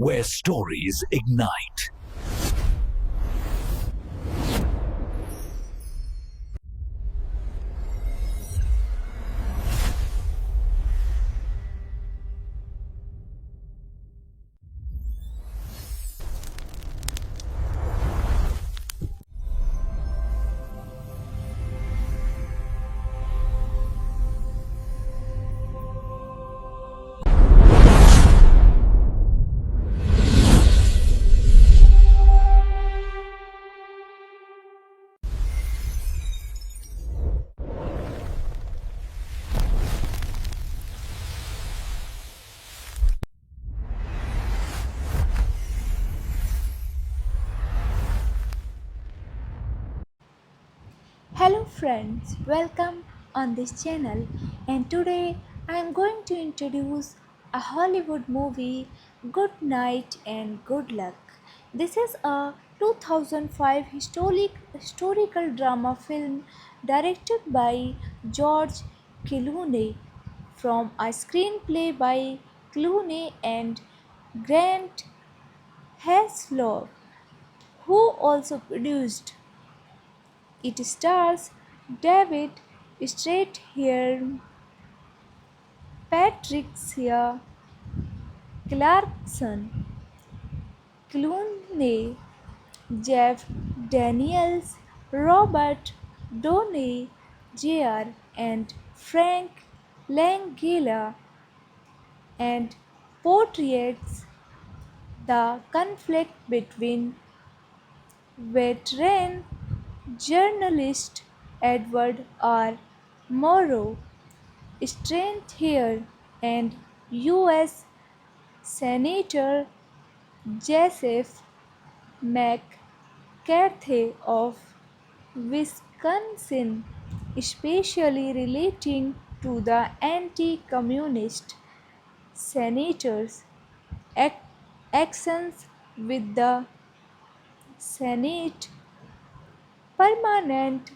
where stories ignite. Hello friends, welcome on this channel, and today I am going to introduce a Hollywood movie, Good Night and Good Luck. This is a 2005 historical drama film directed by George Clooney from a screenplay by Clooney and Grant Heslov, who also produced. It stars David Strathairn, Patricia Clarkson, Clooney, Jeff Daniels, Robert Downey Jr., and Frank Langella, and portrays the conflict between veteran journalist Edward R. Morrow strength here, and U.S. Senator Joseph McCarthy of Wisconsin, especially relating to the anti-communist senators' actions with the Senate Permanent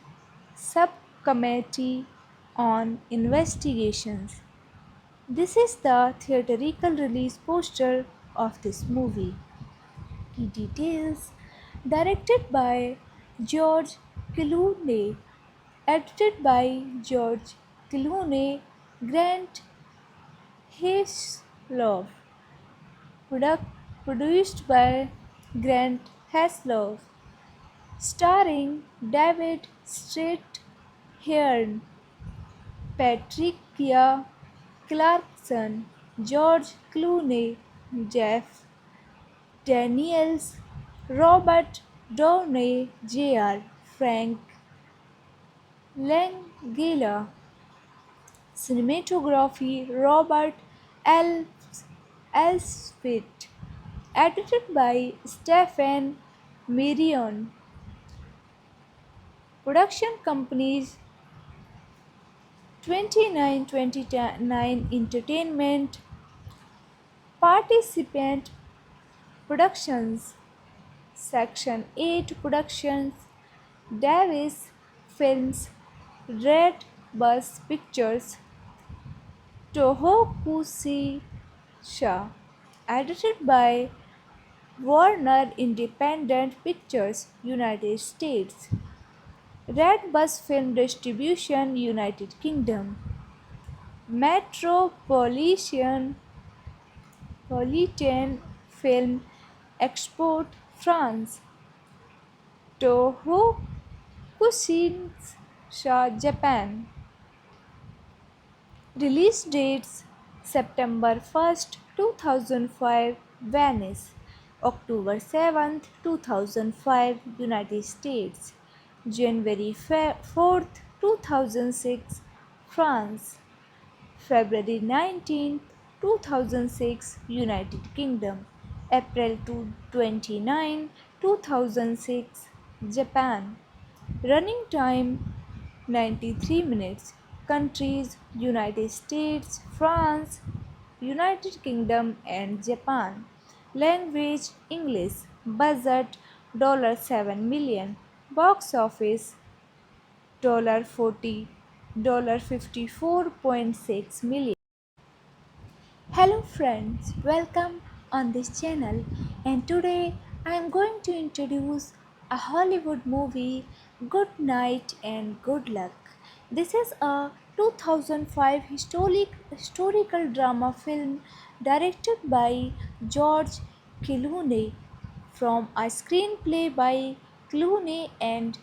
Subcommittee on Investigations. This is the theatrical release poster of this movie. Key details: directed by George Clooney, edited by George Clooney, Grant Heslov, produced by Grant Heslov, starring David Strathairn, Patricia Clarkson, George Clooney, Jeff Daniels, Robert Downey Jr., Frank Langella. Cinematography Robert L. Elswit. Edited by Stephen Marion. Production companies 2929 Entertainment. Participant Productions Section 8 Productions, Davis Films, Red Bus Pictures, Tohokusei Sha. Edited by Warner Independent Pictures, United States. Red Bus Film Distribution, United Kingdom. Metropolitan Film Export, France. Toho Kushinsha, Japan. Release dates: September 1st, 2005, Venice; October 7th, 2005, United States; January 4th, 2006, France; February 19th, 2006, United Kingdom; April 29, 2006, Japan. Running time 93 minutes. Countries: United States, France, United Kingdom, and Japan. Language: English. Budget $7 million. Box office $40, $54.6 million. Hello friends, welcome on this channel, and today I am going to introduce a Hollywood movie, Good Night and Good Luck. This is a 2005 historical drama film directed by George Clooney from a screenplay by Clooney and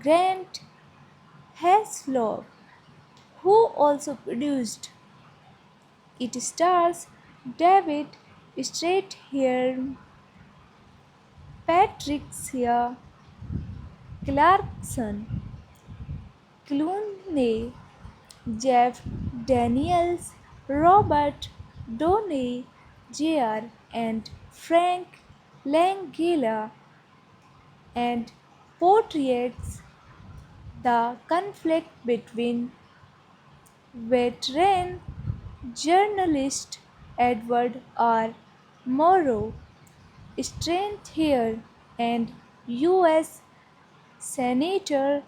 Grant Heslov, who also produced. It stars David Strathairn, Patricia Clarkson, Clooney, Jeff Daniels, Robert Downey Jr., and Frank Langella, and portrays the conflict between veteran journalist Edward R. Murrow Strathairn and U.S. Senator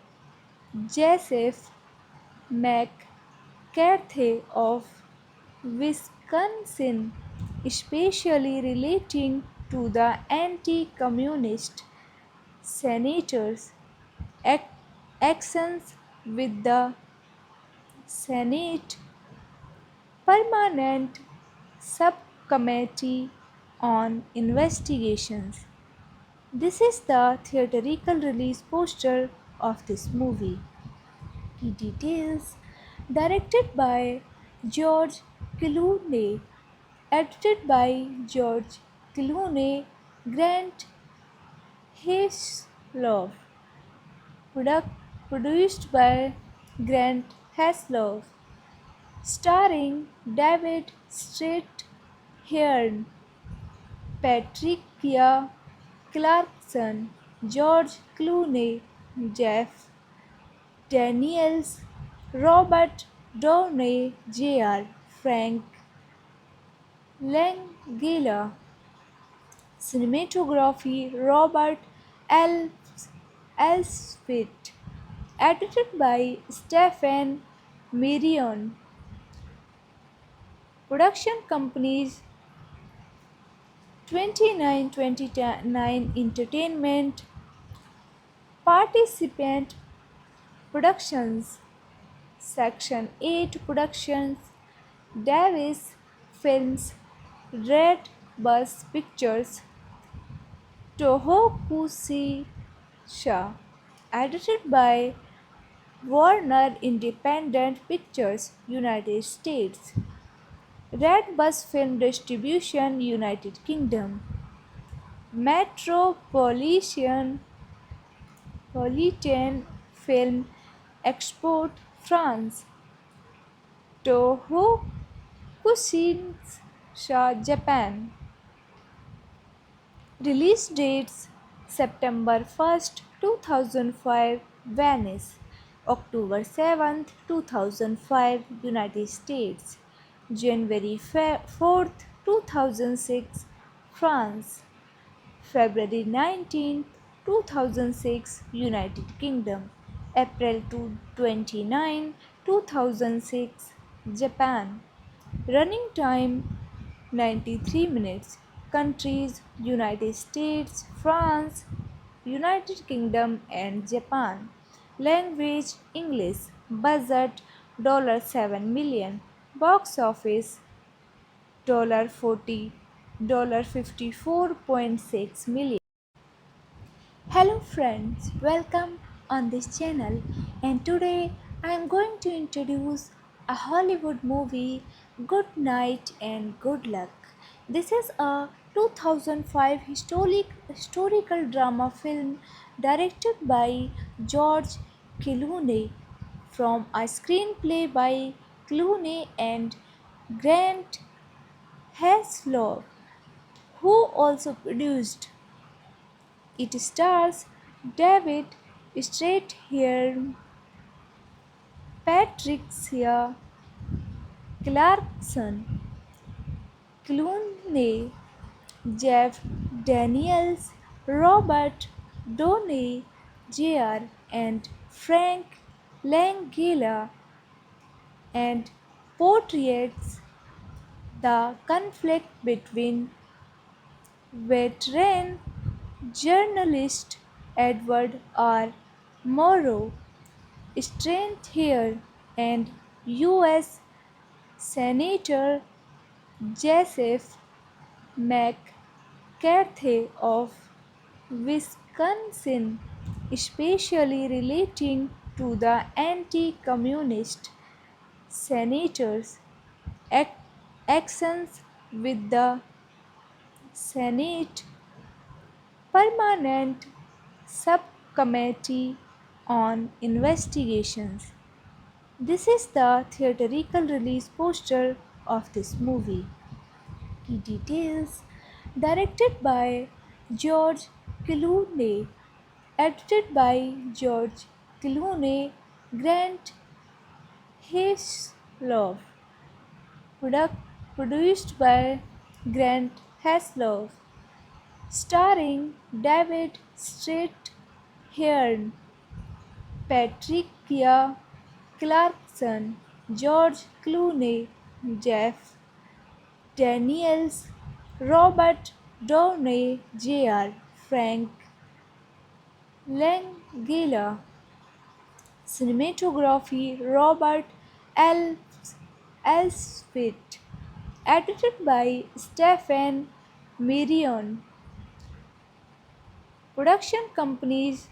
Joseph McCarthy of Wisconsin, especially relating to the anti-communist senator's ac- actions with the Senate Permanent Subcommittee on Investigations. This is the theatrical release poster of this movie. Key details: directed by George Clooney, edited by George Clooney, Grant Heslov, product, produced by Grant Heslov, starring David Strathairn, Patricia Clarkson, George Clooney, Jeff Daniels, Robert Downey Jr., Frank Langella. Cinematography Robert L. Elswit. Edited by Stephen Marion. Production companies 2929 Entertainment. Participant Productions. Section 8 Productions. Davis Films, Red Bus Pictures, Tohoku Sha, edited by Warner Independent Pictures, United States. Red Bus Film Distribution, United Kingdom. Metropolitan Film Export, France. Tohoku Sha, Japan. Release dates: September 1st, 2005, Venice; October 7th, 2005, United States; January 4th, 2006, France; February 19th, 2006, United Kingdom; April 2006, Japan. Running time 93 minutes. Countries: United States, France, United Kingdom, and Japan. Language: English. Budget $7 million. Box office $40, $54.6 million. Hello friends, welcome on this channel, and today I am going to introduce a Hollywood movie, Good Night and Good Luck. This is a 2005 historical drama film directed by George Clooney from a screenplay by Clooney and Grant Heslov, who also produced. It stars David Strathairn, Patricia Clarkson, Clooney, Jeff Daniels, Robert Downey Jr., and Frank Langella, and portrays the conflict between veteran journalist Edward R. Murrow, strength here, and U.S. Senator Joseph McCarthy of Wisconsin, especially relating to the anti-communist senators' actions with the Senate Permanent Subcommittee on Investigations. This is the theatrical release poster of this movie. Key details: directed by George Clooney, edited by George Clooney, Grant Heslov, produced by Grant Heslov, starring David Strathairn, Patricia Clarkson, George Clooney, Jeff Daniels, Robert Downey Jr., Frank Langella. Cinematography Robert L. Elswit. Edited by Stephen Marion. Production companies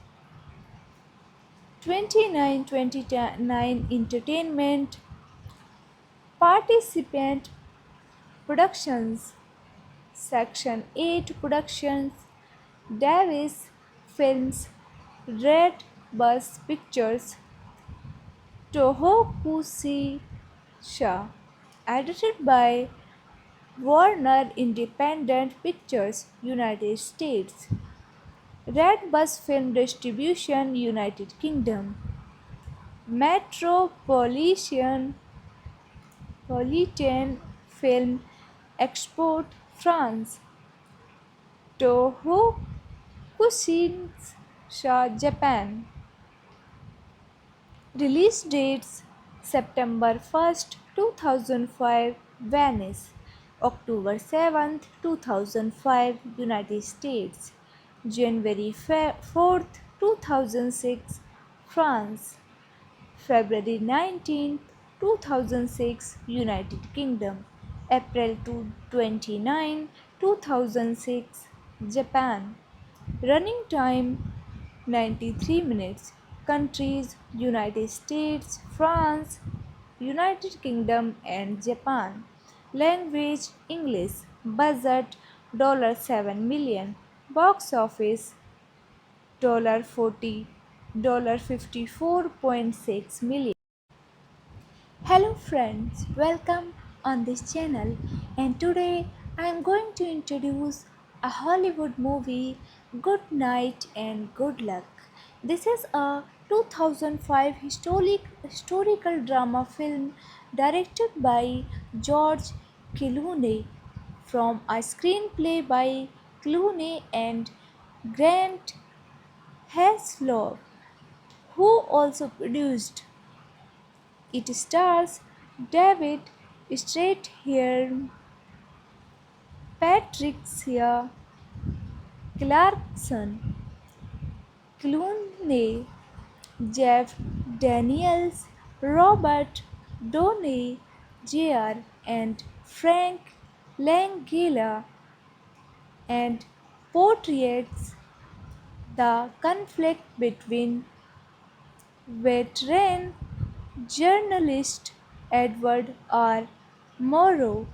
2929 Entertainment. Participant Productions. Section 8 Productions. Davis Films. Red Bus Pictures. Tohoku Sha. Edited by Warner Independent Pictures, United States. Red Bus Film Distribution, United Kingdom. Metropolitan Film Export, France. Toho Kushinsha, Japan. Release dates: September 1st, 2005, Venice; October 7th, 2005, United States; January 4th, 2006, France; February 19th, 2006, United Kingdom; April 29, 2006, Japan. Running time 93 minutes. Countries: United States, France, United Kingdom, and Japan. Language: English. Budget $7 million. Box office $40, $54.6 million. Hello friends, welcome on this channel, and today I am going to introduce a Hollywood movie, Good Night and Good Luck. This is a 2005 historical drama film directed by George Clooney from a screenplay by Clooney and Grant Heslov, who also produced. It stars David Strathairn, Patricia Clarkson, Clooney, Jeff Daniels, Robert Downey Jr., and Frank Langella, and portrays the conflict between veteran journalist Edward R. Murrow,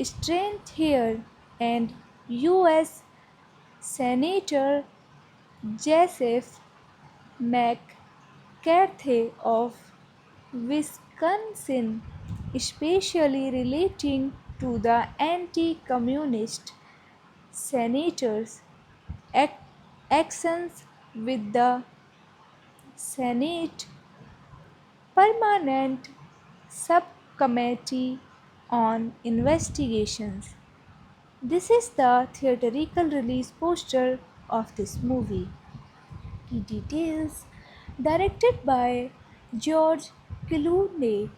strength here, and U.S. Senator Joseph McCarthy of Wisconsin, especially relating to the anti-communist senators' actions with the Senate Permanent Subcommittee on Investigations. This is the theatrical release poster of this movie. Key details: directed by George Clooney,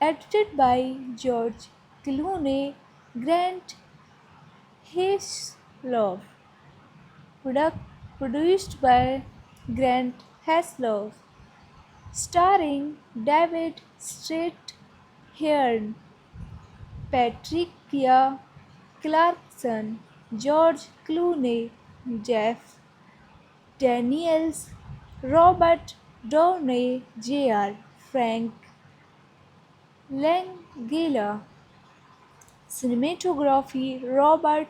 edited by George Clooney, Grant Heslov, Love. Product produced by Grant Heslov. Starring David Strathairn, Patricia Clarkson, George Clooney, Jeff Daniels, Robert Downey Jr., Frank Langella. Cinematography Robert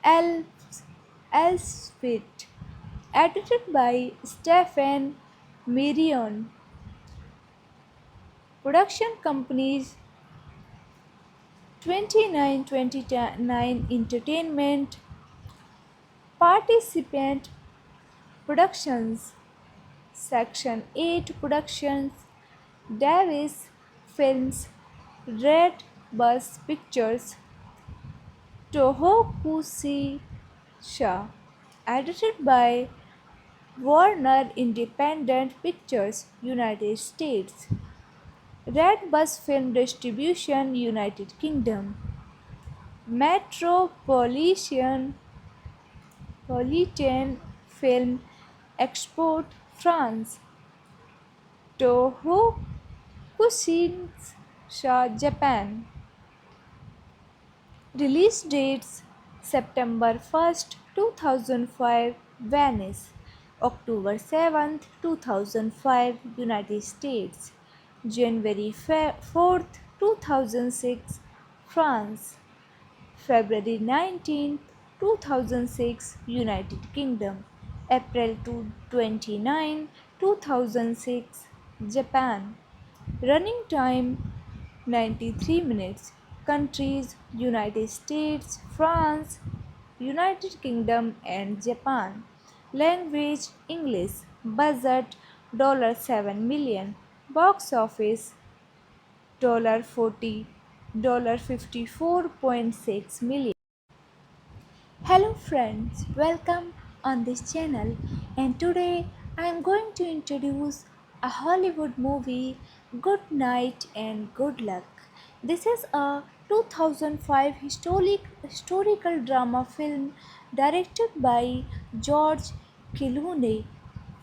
L. Elswit. Edited by Stephen Marion. Production companies 2929 Entertainment. Participant Productions. Section 8 Productions. Davis Films. Red Bus Pictures. Tohoku Sha. Edited by Warner Independent Pictures, United States. Red Bus Film Distribution, United Kingdom. Metropolitan Film Export, France. Toho Kushinsha, Japan. Release dates September 1st, 2005, Venice. October 7th, 2005, United States. January 4th, 2006, France. February 19th, 2006, United Kingdom. April 2006, Japan. Running time 93 minutes. Countries United States, France, United Kingdom, and Japan. Language English. Budget $7 million. Box office $40, $54.6 million. Hello friends, welcome on this channel, and today I am going to introduce a Hollywood movie, Good Night and Good Luck. This is a 2005 historical drama film directed by George Clooney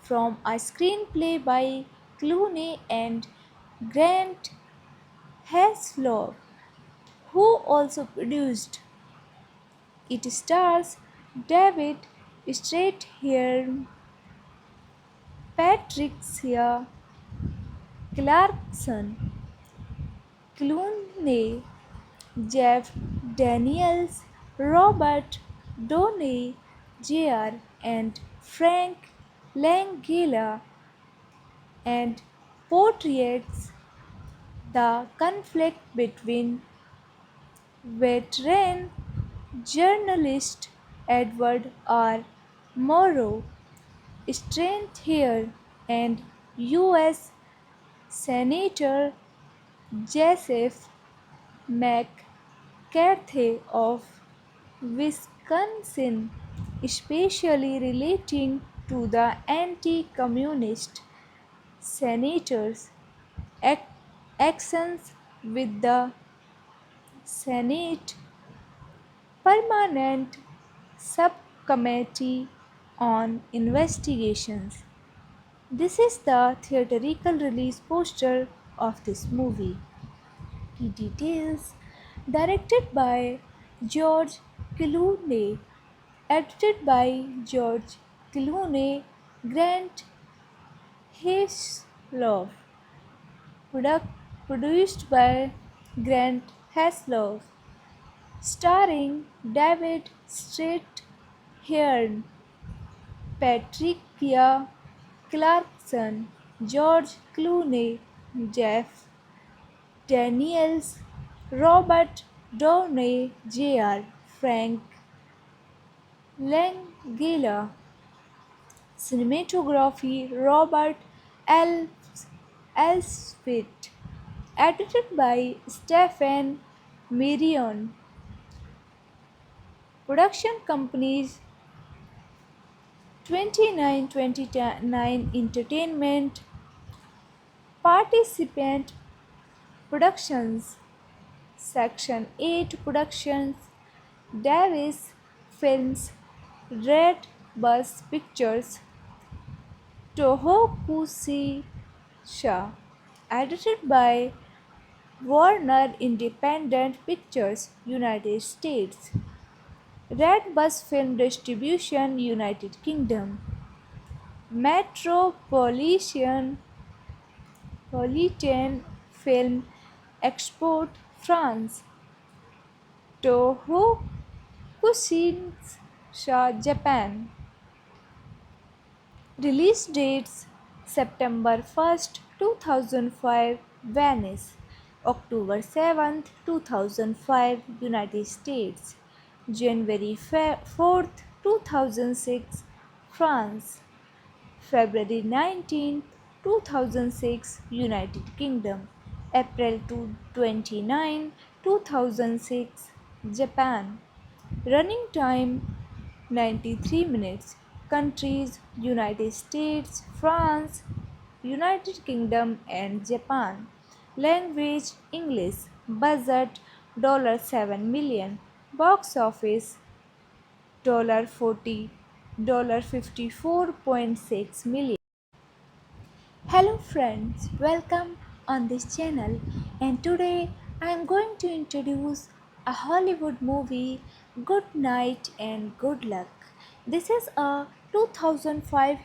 from a screenplay by Clooney and Grant Heslov, who also produced. It stars David Strathairn, Patricia Clarkson, Clooney, Jeff Daniels, Robert Downey Jr., and Frank Langella, and portrays the conflict between veteran journalist Edward R. Murrow Strathairn and U.S. Senator Joseph McCarthy of Wisconsin, especially relating to the anti-communist senators' actions with the Senate Permanent Subcommittee on Investigations. This is the theatrical release poster of this movie. Key details: directed by George Clooney, edited by George Clooney, Grant Heslov, product produced by Grant Heslov, starring David Strathairn, Patricia Clarkson, George Clooney, Jeff Daniels, Robert Downey Jr., Frank Langella. Cinematography Robert L. Elswit. Edited by Stephen Marion. Production companies 2929 Entertainment. Participant Productions. Section 8 Productions. Davis Films. Red Bus Pictures, Tohokusei Sha, edited by Warner Independent Pictures, United States. Red Bus Film Distribution, United Kingdom. Metropolitan Film Export, France. Toho Kushinsha, Japan. Release dates September 1st, 2005, Venice. October 7th, 2005, United States. January 4th, 2006, France. February 19th, 2006, United Kingdom. April 2006, Japan. Running time 93 minutes. Countries: United States, France, United Kingdom, and Japan. Language: English. Budget $7 million. Box office $40, $54.6 million. Hello friends, welcome on this channel, and today I am going to introduce a Hollywood movie, Good Night and Good Luck. This is a 2005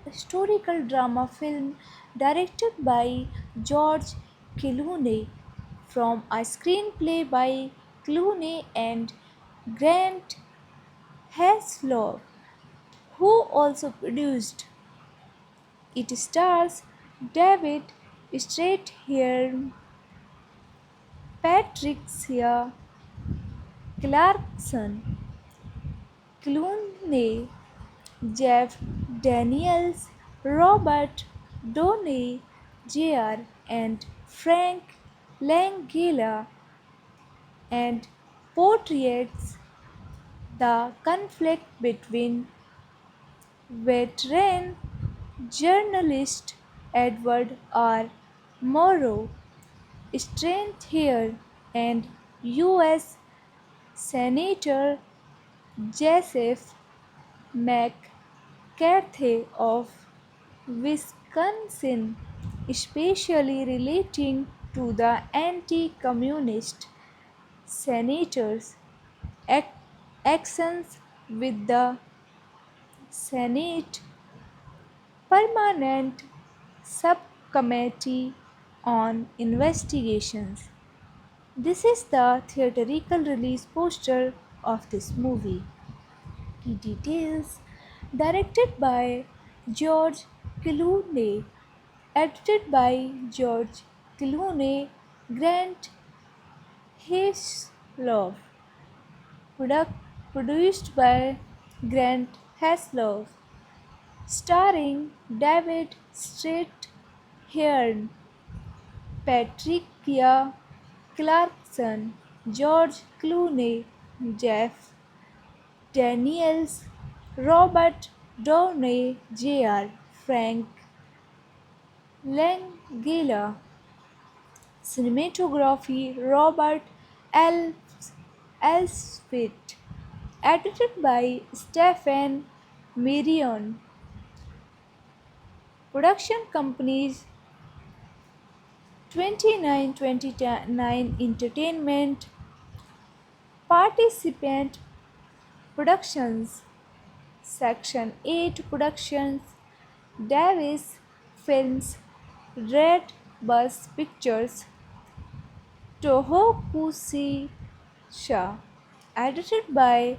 historical drama film directed by George Clooney from a screenplay by Clooney and Grant Heslov, who also produced. It stars David Strathairn, Patricia Clarkson, Clooney, Jeff Daniels, Robert Downey Jr., and Frank Langella, and portrays the conflict between veteran journalist Edward R. Murrow Strathairn and U.S. Senator Joseph McCarthy of Wisconsin, especially relating to the anti-communist senator's actions with the Senate Permanent Subcommittee on Investigations. This is the theatrical release poster of this movie. Key details: directed by George Clooney, edited by George Clooney, Grant Heslov, produced by Grant Heslov, starring David Strathairn, Patricia Clarkson, George Clooney, Jeff Daniels, Robert Downey Jr., Frank Langella. Cinematography: Robert L. Elswit. Edited by Stephen Marion. Production companies: 2929 Entertainment, Participant Productions, Section 8 Productions, Davis Films, Red Bus Pictures, Tohokusei Sha. Edited by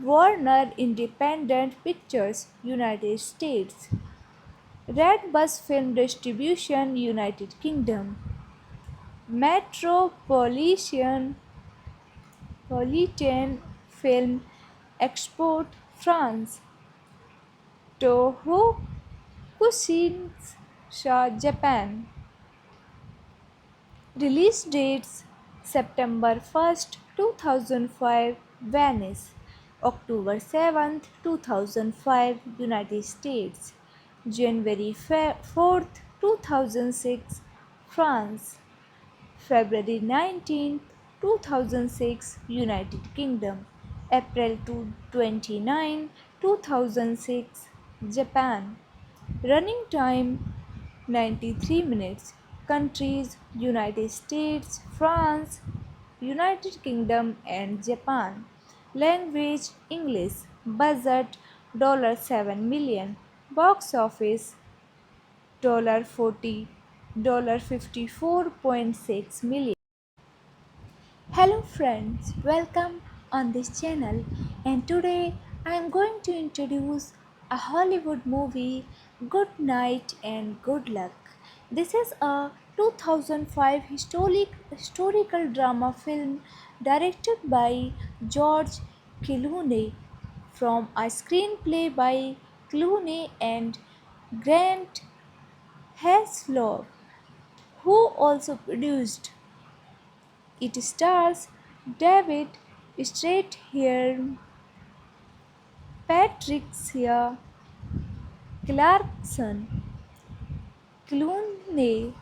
Warner Independent Pictures, United States. Red Bus Film Distribution, United Kingdom. Metropolitan Film Export, France. Toho Kushinsha, Japan. Release dates September 1st, 2005, Venice. October 7th, 2005, United States. January 4th, 2006, France. February 19th, 2006, United Kingdom. April 29, 2006, Japan. Running time 93 minutes. Countries United States, France, United Kingdom, and Japan. Language English. Budget $7 million. Box office $40, $54.6 million. Hello friends, welcome on this channel, and today I am going to introduce a Hollywood movie, Good Night and Good Luck. This is a 2005 historical drama film directed by George Clooney from a screenplay by Clooney and Grant Heslov, who also produced. It stars David Strathairn, Patricia Clarkson, Clooney,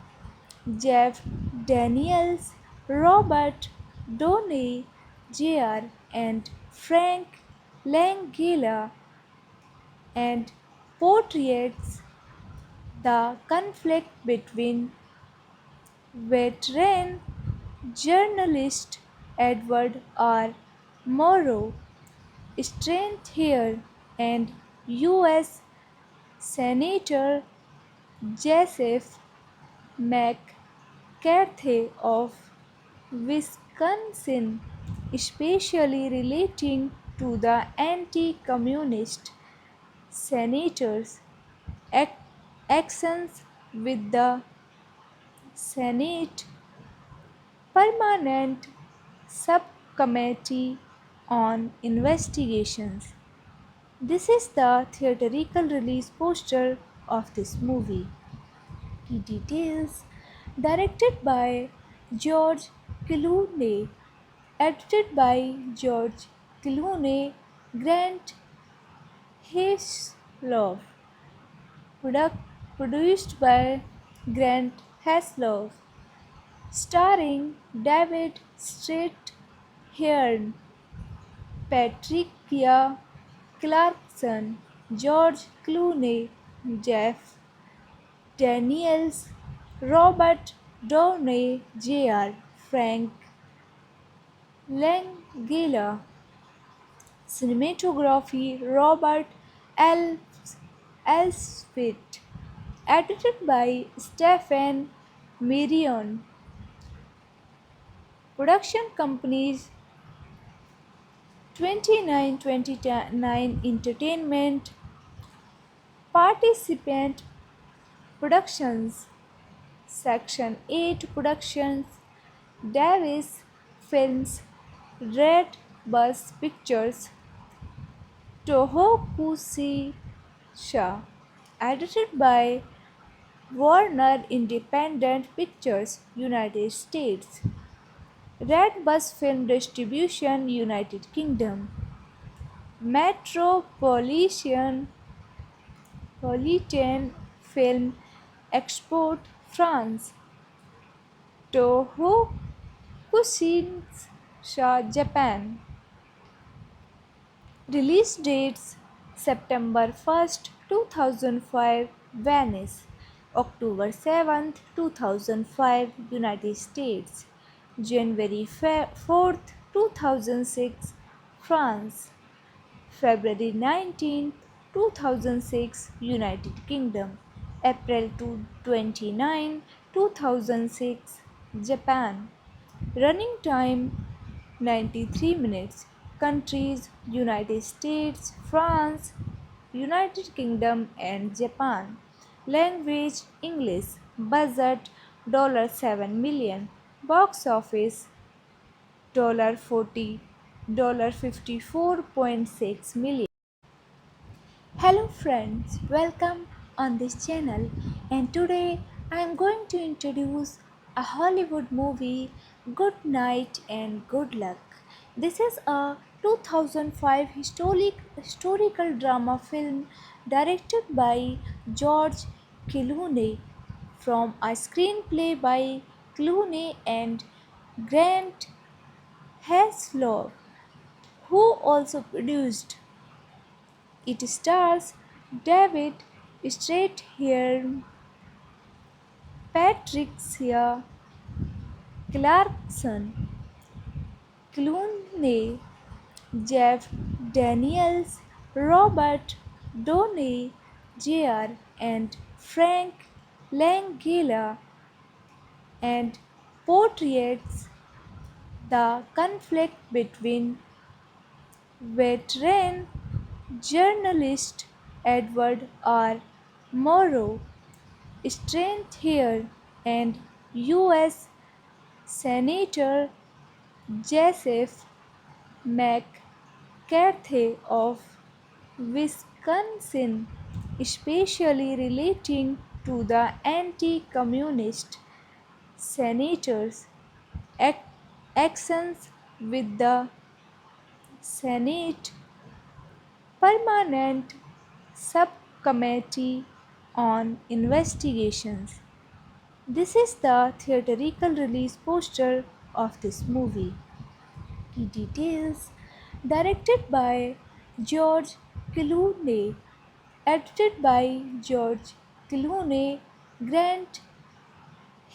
Jeff Daniels, Robert Downey Jr., and Frank Langella, and portrays the conflict between veteran journalist Edward R. Murrow strength here, and U.S. Senator Joseph McCarthy of Wisconsin, especially relating to the anti-communist senators' actions with the Senate Permanent Subcommittee on Investigations. This is the theatrical release poster of this movie. Key details: directed by George Clooney, edited by George Clooney, Grant Heslov, product, produced by Grant Heslov, starring David Strathairn, Patricia Clarkson, George Clooney, Jeff Daniels, Robert Downey Jr., Frank Langella. Cinematography Robert L. Elswit. Edited by Stephen Marion. Production companies 2929 Entertainment. Participant Productions. Section 8 Productions, Davis Films, Red Bus Pictures, Tohoku Sha, edited by Warner Independent Pictures, United States. Red Bus Film Distribution, United Kingdom. Metropolitan Film Export, France. Toho Kushinsha, Japan. Release dates: September 1st, 2005, Venice; October 7th, 2005, United States; January 4th, 2006, France; February 19th, 2006, United Kingdom; April 29, 2006, Japan. Running time 93 minutes. Countries United States, France, United Kingdom, and Japan. Language English. Budget $7 million. Box office $40, $54.6 million. Hello friends, welcome on this channel, and today I am going to introduce a Hollywood movie, Good Night and Good Luck. This is a 2005 historical drama film directed by George Clooney from a screenplay by Clooney and Grant Heslov, who also produced. It stars David Strathairn, Patricia Clarkson, Clooney, Jeff Daniels, Robert Downey Jr., and Frank Langella, and portrays the conflict between veteran journalist Edward R. Murrow, strength here, and U.S. Senator Joseph McCarthy of Wisconsin, especially relating to the anti-communist senators' actions with the Senate Permanent Subcommittee on Investigations. This is the theatrical release poster of this movie. Key details: directed by George Clooney, edited by George Clooney, Grant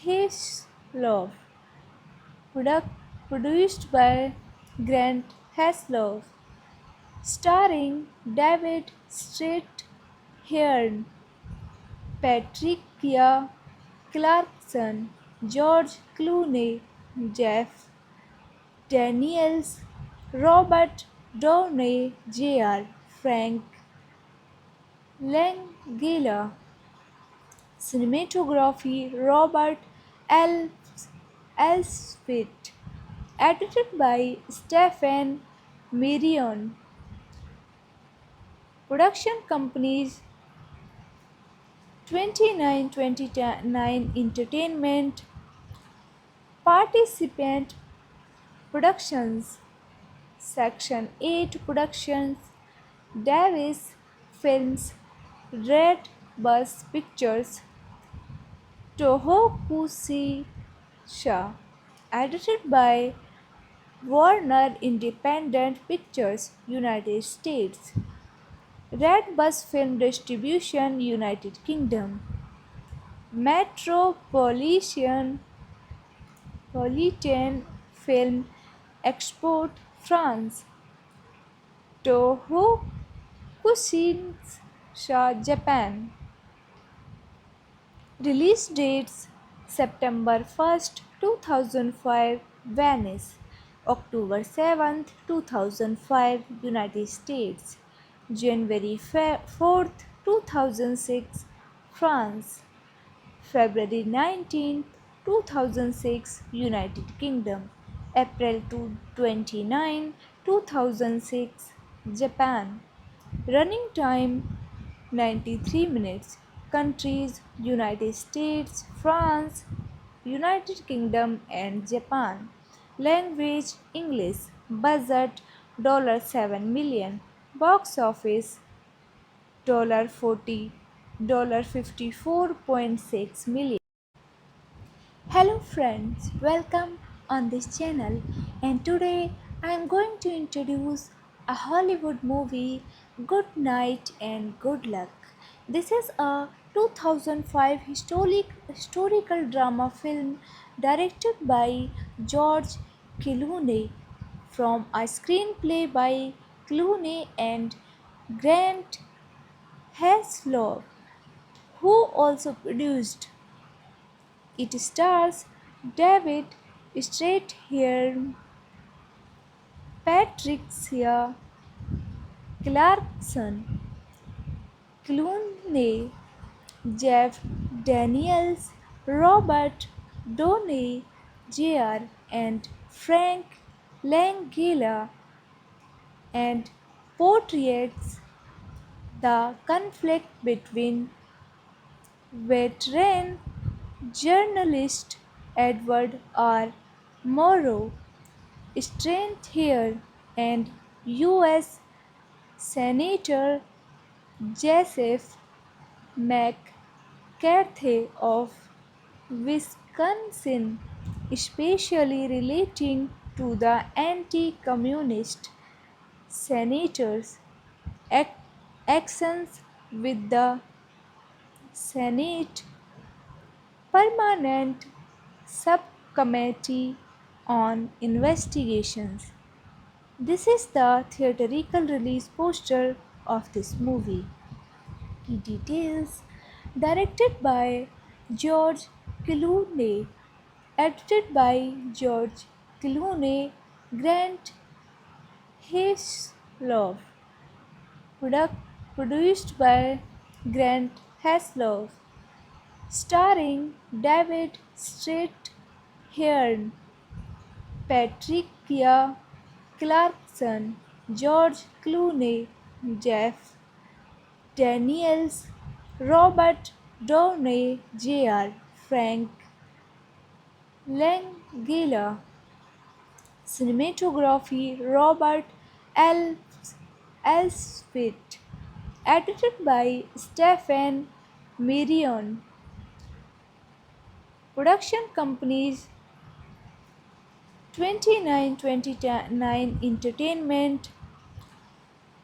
Heslov, produced by Grant Heslov, starring David Strathairn, Patricia Clarkson, George Clooney, Jeff Daniels, Robert Downey Jr., Frank Langella. Cinematography Robert L. Elswit. Edited by Stephen Mirion. Production companies 2929 Entertainment. Participant Productions Section 8 Productions Davis Films Red Bus Pictures Tohoku Sha. Edited by Warner Independent Pictures, United States. Red Bus Film Distribution, United Kingdom. Metropolitan Film Export, France. Toho Kushinsha, Japan. Release dates: September 1st, 2005, Venice; October 7th, 2005, United States; January 4th, 2006, France; February 19th, 2006, United Kingdom; April 29, 2006, Japan. Running time 93 minutes. Countries: United States, France, United Kingdom, and Japan. Language: English. Budget $7 million. Box office $40, $54.6 million. Hello friends, welcome on this channel, and today I am going to introduce a Hollywood movie, Good Night and Good Luck. This is a 2005 historical drama film directed by George Clooney from a screenplay by Clooney and Grant Heslov, who also produced. It stars David Strathairn, Patricia Clarkson, Clooney, Jeff Daniels, Robert Downey Jr., and Frank Langella, and portrays the conflict between veteran journalist Edward R. Murrow, strength here, and U.S. Senator Joseph McCarthy of Wisconsin, especially relating to the anti-communist Senators ac- actions with the Senate Permanent Subcommittee on Investigations. This is the theatrical release poster of this movie. Key details: directed by George Clooney, edited by George Clooney, Grant Heslov, product, produced by Grant Heslov, starring David Strathairn, Patricia Clarkson, George Clooney, Jeff Daniels, Robert Downey Jr., Frank Langella. Cinematography Robert L. Elswit. Edited by Stephen Marion. Production companies 2929 Entertainment.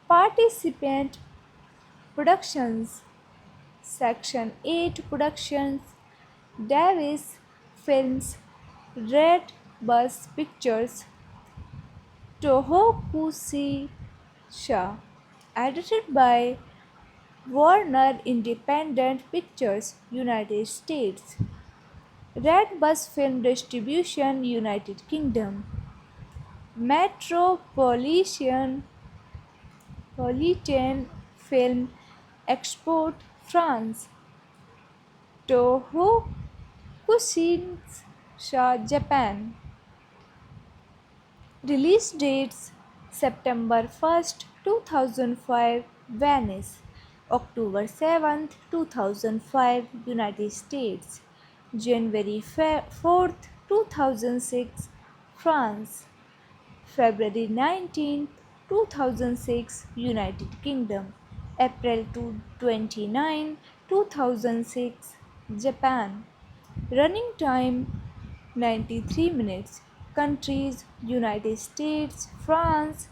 Participant Productions. Section 8 Productions. Davis Films. Red Bus Pictures. Tohoku Sha. Edited by Warner Independent Pictures, United States. Red Bus Film Distribution, United Kingdom. Metropolitan Film Export, France. Toho Kushinsha, Japan. Release dates: September 1st, 2005, Venice; October 7th, 2005, United States; January 4th, 2006, France; February 19th, 2006, United Kingdom; April 2006, Japan. Running time 93 minutes. Countries: United States, France,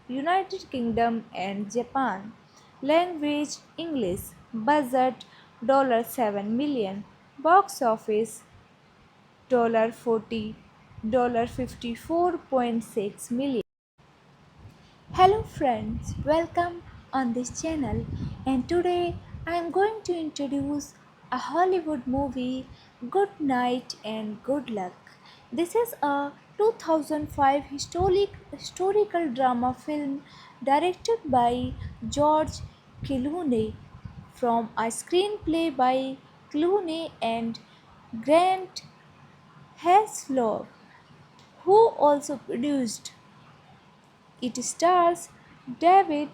United Kingdom, and Japan. Language: English. Budget $7 million. Box office $40, $54.6 million. Hello friends, welcome on this channel, and today I am going to introduce a Hollywood movie, Good Night and Good Luck. This is a 2005 historical drama film directed by George Clooney from a screenplay by Clooney and Grant Heslov, who also produced. It stars David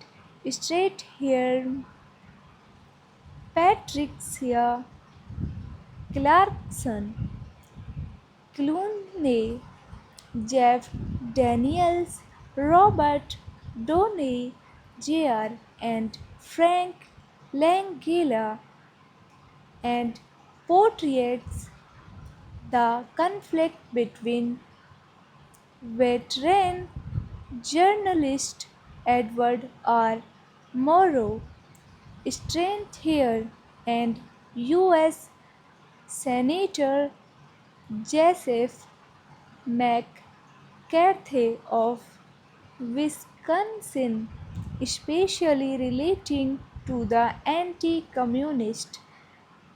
Strathairn, Patricia Clarkson, Clooney, Jeff Daniels, Robert Downey Jr., and Frank Langella, and portrays the conflict between veteran journalist Edward R. Murrow strength here, and U.S. Senator Joseph McCarthy of Wisconsin, especially relating to the anti-communist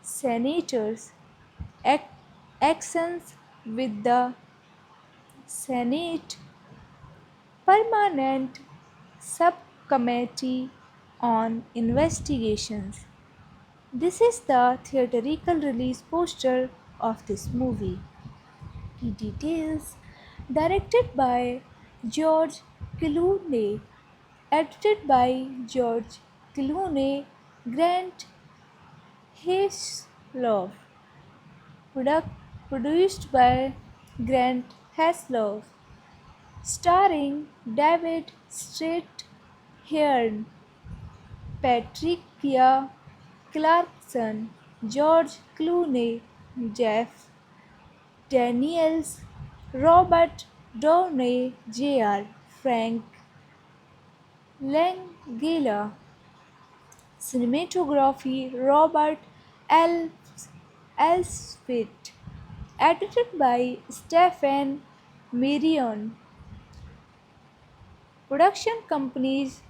senators' actions with the Senate Permanent Subcommittee on Investigations. This is the theatrical release poster of this movie. Key details: directed by George Clooney, edited by George Clooney, Grant Heslov, product, produced by Grant Heslov, starring David Strathairn, Patricia Clarkson, George Clooney, Jeff Daniels, Robert Downey Jr., Frank Langella. Cinematography Robert L. Elswit. Edited by Stephen Marion. Production companies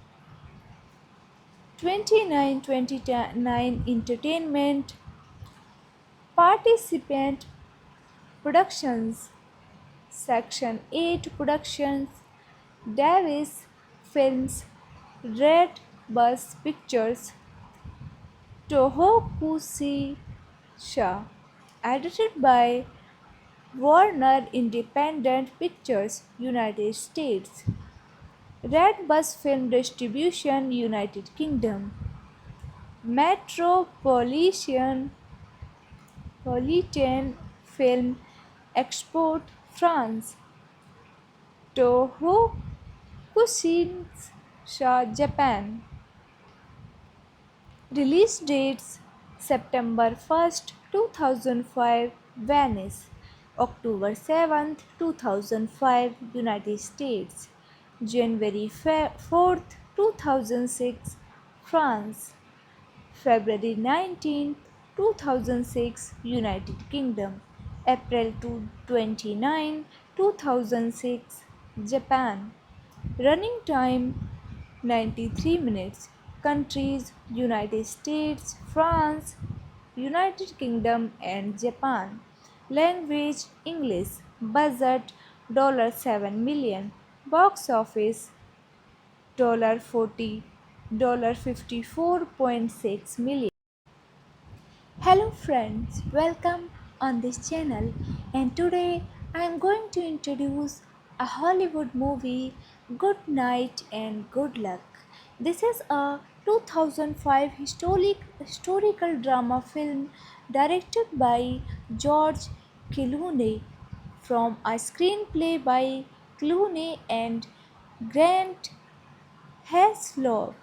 2929 Entertainment. Participant Productions. Section 8 Productions. Davis Films. Red Bus Pictures. Tohoku Sha. Edited by Warner Independent Pictures, United States. Red Bus Film Distribution, United Kingdom. Metropolitan Film Export, France. Toho Kushinsha, Japan. Release dates September 1st, 2005, Venice. October 7th, 2005, United States. January 4th, 2006, France. February 19th, 2006, United Kingdom. April 2006, Japan. Running time 93 minutes. Countries United States, France, United Kingdom, and Japan. Language English. Budget $7 million. Box office $40, $54.6 million. Hello friends, welcome on this channel, and today I am going to introduce a Hollywood movie, Good Night and Good Luck. This is a 2005 historical drama film directed by George Clooney from a screenplay by Clooney and Grant Heslov,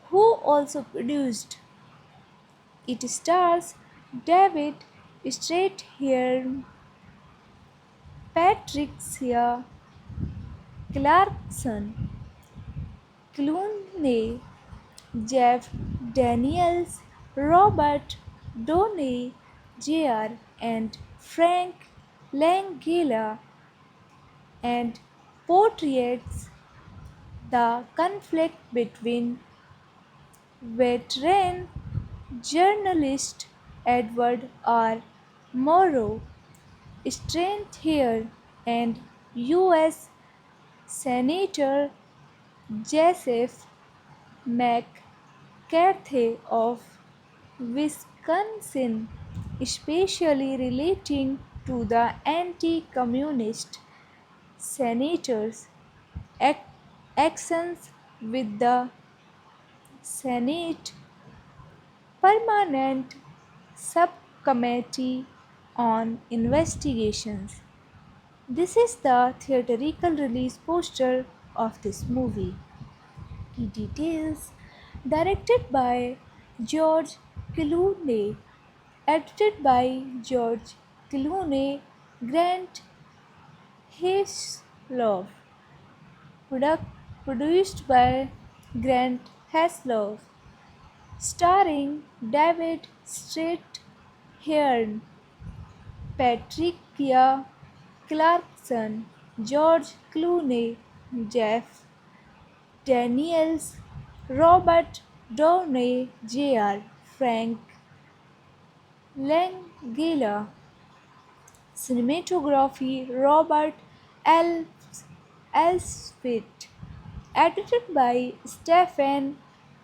who also produced. It stars David Strathairn, Patricia Clarkson, Clooney, Jeff Daniels, Robert Downey Jr., and Frank Langella, and portrays the conflict between veteran journalist Edward R. Murrow Strathairn and U.S. Senator Joseph McCarthy of Wisconsin, especially relating to the anti-communist senator's actions with the Senate Permanent Subcommittee on Investigations. This is the theatrical release poster of this movie. Key details: directed by George Clooney, edited by George Clooney, Grant Heslov, produced by Grant Heslov, starring David Strathairn, Patricia Clarkson, George Clooney, Jeff Daniels, Robert Downey Jr., Frank Langella. Cinematography Robert L. Elswit. Edited by Stephen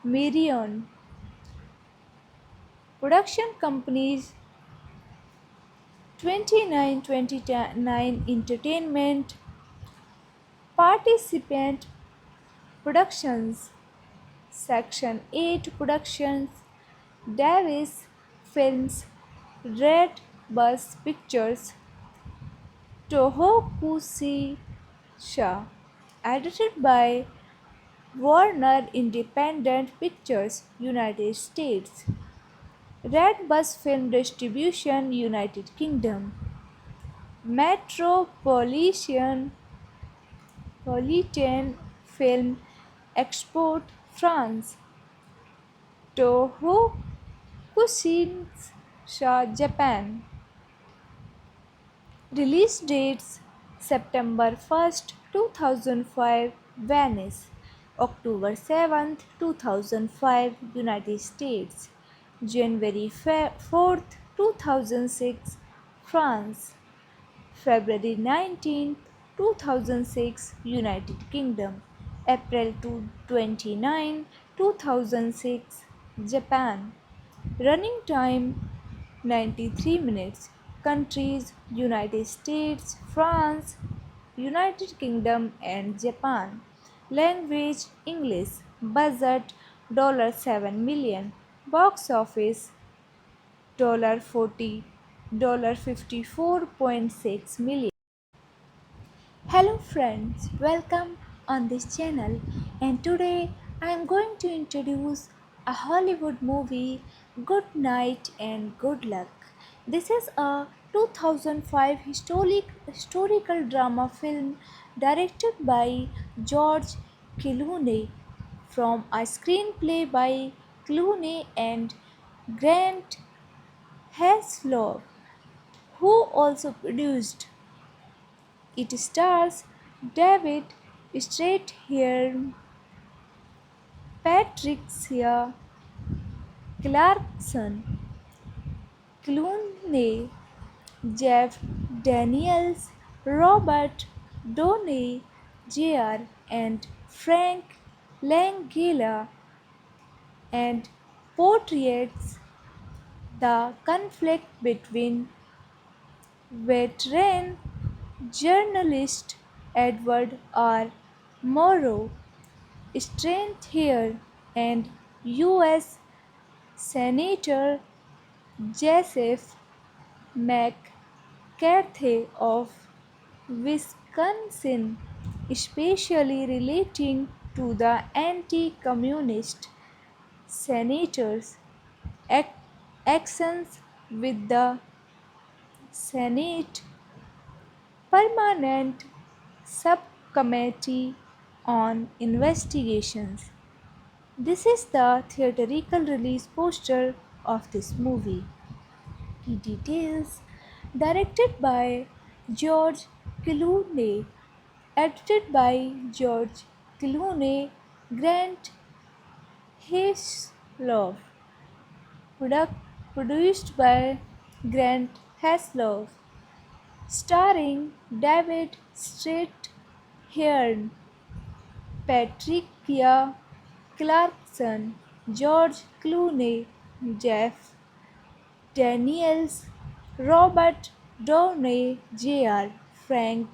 Marion. Production companies 2929 Entertainment. Participant Productions. Section 8 Productions. Davis Films. Red Bus Pictures. Tohoku Sha. Edited by Warner Independent Pictures, United States. Red Bus Film Distribution, United Kingdom. Metropolitan Film Export France. Toho Kushinsha, Japan. Release dates September 1st, 2005 Venice, October 7th, 2005 United States, January 4th, 2006 France, February 19th, 2006 United Kingdom, April 2006 Japan. Running time 93 minutes. Countries United States, France, United Kingdom, and Japan. Language English. Budget $7 million. Box office $40, $54.6 million. Hello friends, welcome on this channel, and today I am going to introduce a Hollywood movie, Good Night and Good Luck. This is a 2005 historical drama film directed by George Clooney from a screenplay by Clooney and Grant Heslov, who also produced. It stars David Strathairn, Patricia Clarkson, Clooney, Jeff Daniels, Robert Downey Jr., and Frank Langella, and portrays the conflict between veteran journalist Edward R. Murrow strength here, and U.S. Senator Joseph McCarthy of Wisconsin, especially relating to the anti-communist senators' actions with the Senate Permanent Subcommittee on Investigations. This is the theatrical release poster of this movie. Key details: directed by George Clooney, edited by George Clooney, Grant Heslov, produced by Grant Heslov, starring David Strathairn, Patricia Clarkson, George Clooney, Jeff Daniels, Robert Downey Jr., Frank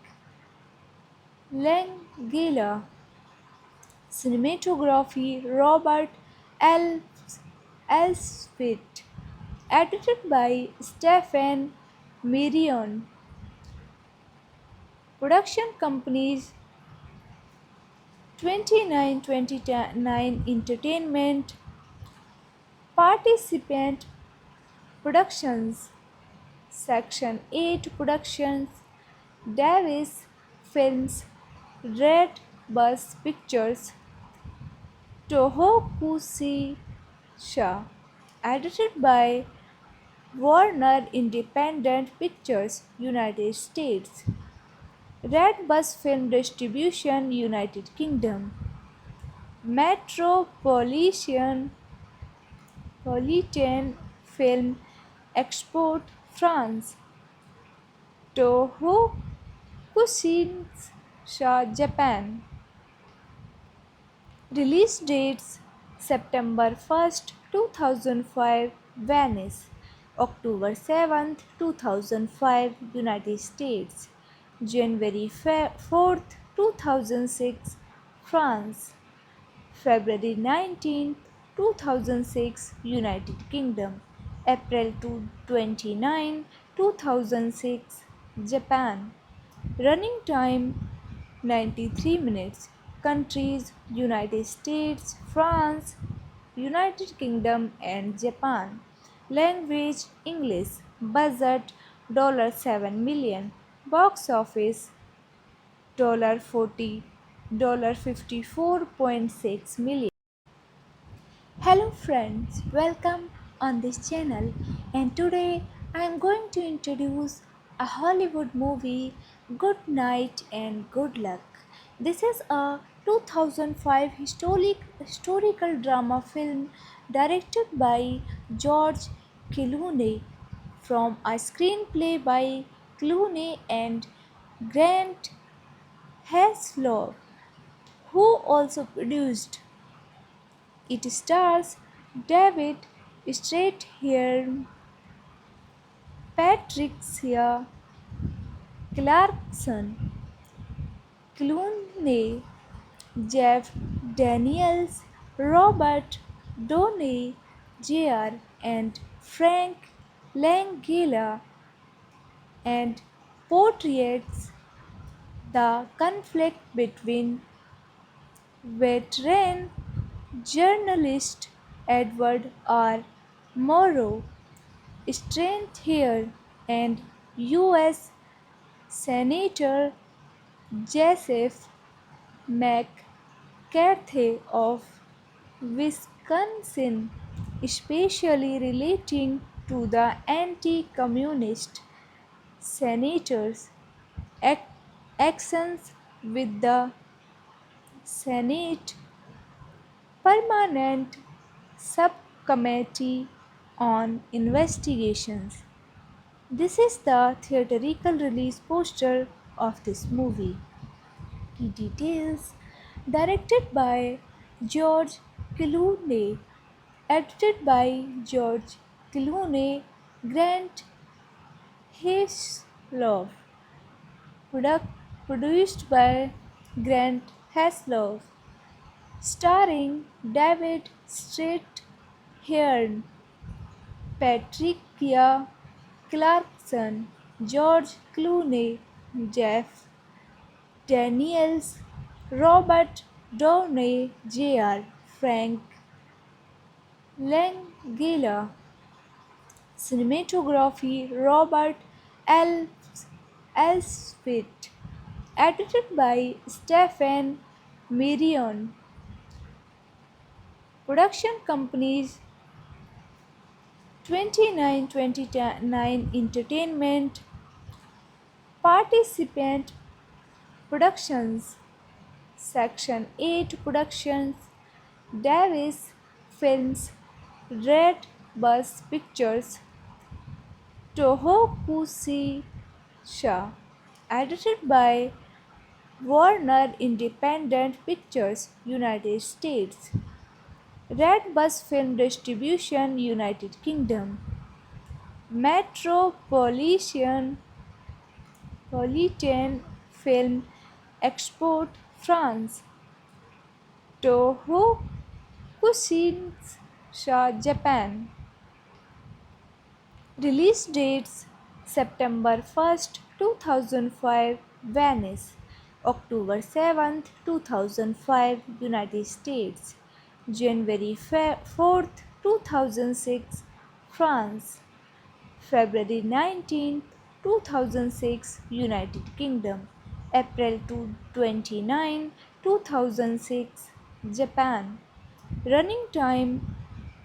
Langella. Cinematography Robert L. Elswit. Edited by Stephen Marion. Production companies 2929 Entertainment, Participant Productions, Section 8 Productions, Davis Films, Red Bus Pictures, Tohokushisha. Edited by Warner Independent Pictures, United States. Red Bus Film Distribution, United Kingdom. Metropolitan Film Export, France. Toho Kushinsha, Japan. Release dates September 1st, 2005 Venice, October 7th, 2005 United States, January 4th, 2006 France, February 19th, 2006 United Kingdom, April 2006 Japan. Running time 93 minutes. Countries United States, France, United Kingdom, and Japan. Language English. Budget $7 million. Box office $40, $54.6 million. Hello friends, welcome on this channel, and today I am going to introduce a Hollywood movie, Good Night and Good Luck. This is a 2005 historical drama film directed by George Clooney from a screenplay by Clooney and Grant Heslov, who also produced. It stars David Strathairn, Patricia Clarkson, Clooney, Jeff Daniels, Robert Downey Jr., and Frank Langella, and portrays the conflict between veteran journalist Edward R. Murrow Strathairn and U.S. Senator Joseph McCarthy of Wisconsin, especially relating to the anti-communist senator's actions with the Senate Permanent Subcommittee on Investigations. This is the theatrical release poster of this movie. Key details: directed by George Clooney, edited by George Clooney, Grant Heslov, produced by Grant Heslov, starring David Strathairn, Patricia Clarkson, George Clooney, Jeff Daniels, Robert Downey Jr., Frank Langella. Cinematography Robert L. Elswit. Edited by Stephen Marion. Production companies 2929 Entertainment. Participant Productions Section 8 Productions, Davis Films, Red Bus Pictures, Tohoku Sha. Edited by Warner Independent Pictures, United States. Red Bus Film Distribution, United Kingdom. Metropolitan Film Export, France. Toho Kushinsha, Japan. Release dates: September 1st, 2005, Venice; October 7th, 2005, United States; January 4th, 2006, France; February 19th, 2006, United Kingdom; April 29, 2006, Japan. Running time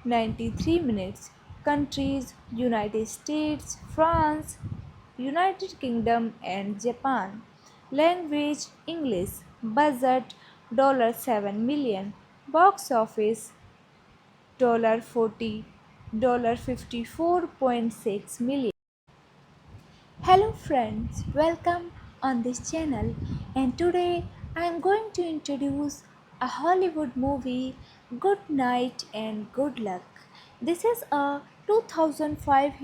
93 minutes. Countries: United States, France, United Kingdom, and Japan. Language: English. Budget $7 million. Box office $40, $54.6 million. Hello friends, welcome on this channel, and today I am going to introduce a Hollywood movie, Good Night and Good Luck. This is a 2005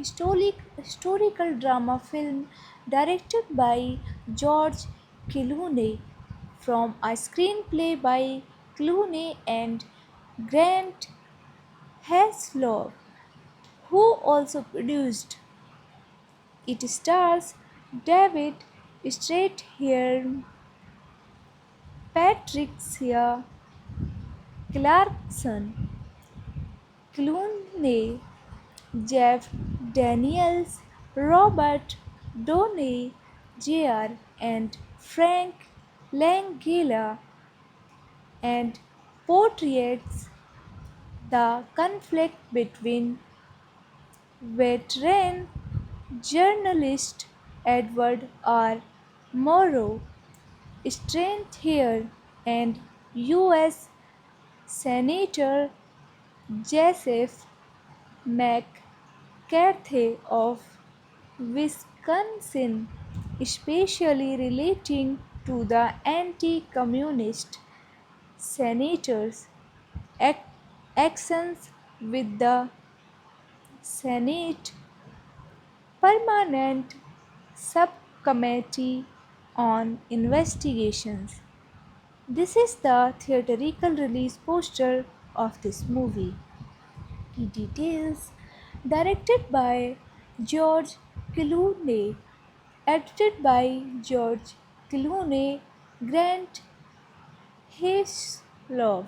historical drama film directed by George Clooney from a screenplay by Clooney and Grant Heslov, who also produced. It stars David Strathairn, Patricia Clarkson, Clooney, Jeff Daniels, Robert Downey Jr., and Frank Langella, and portrays the conflict between veteran journalist Edward R. Murrow, strength here, and U.S. Senator Joseph McCarthy of Wisconsin, especially relating to the anti-communist senators' ac- actions with the Senate Permanent Subcommittee on Investigations. This is the theatrical release poster of this movie. Key details: directed by George Clooney, edited by George Clooney, Grant Heslov,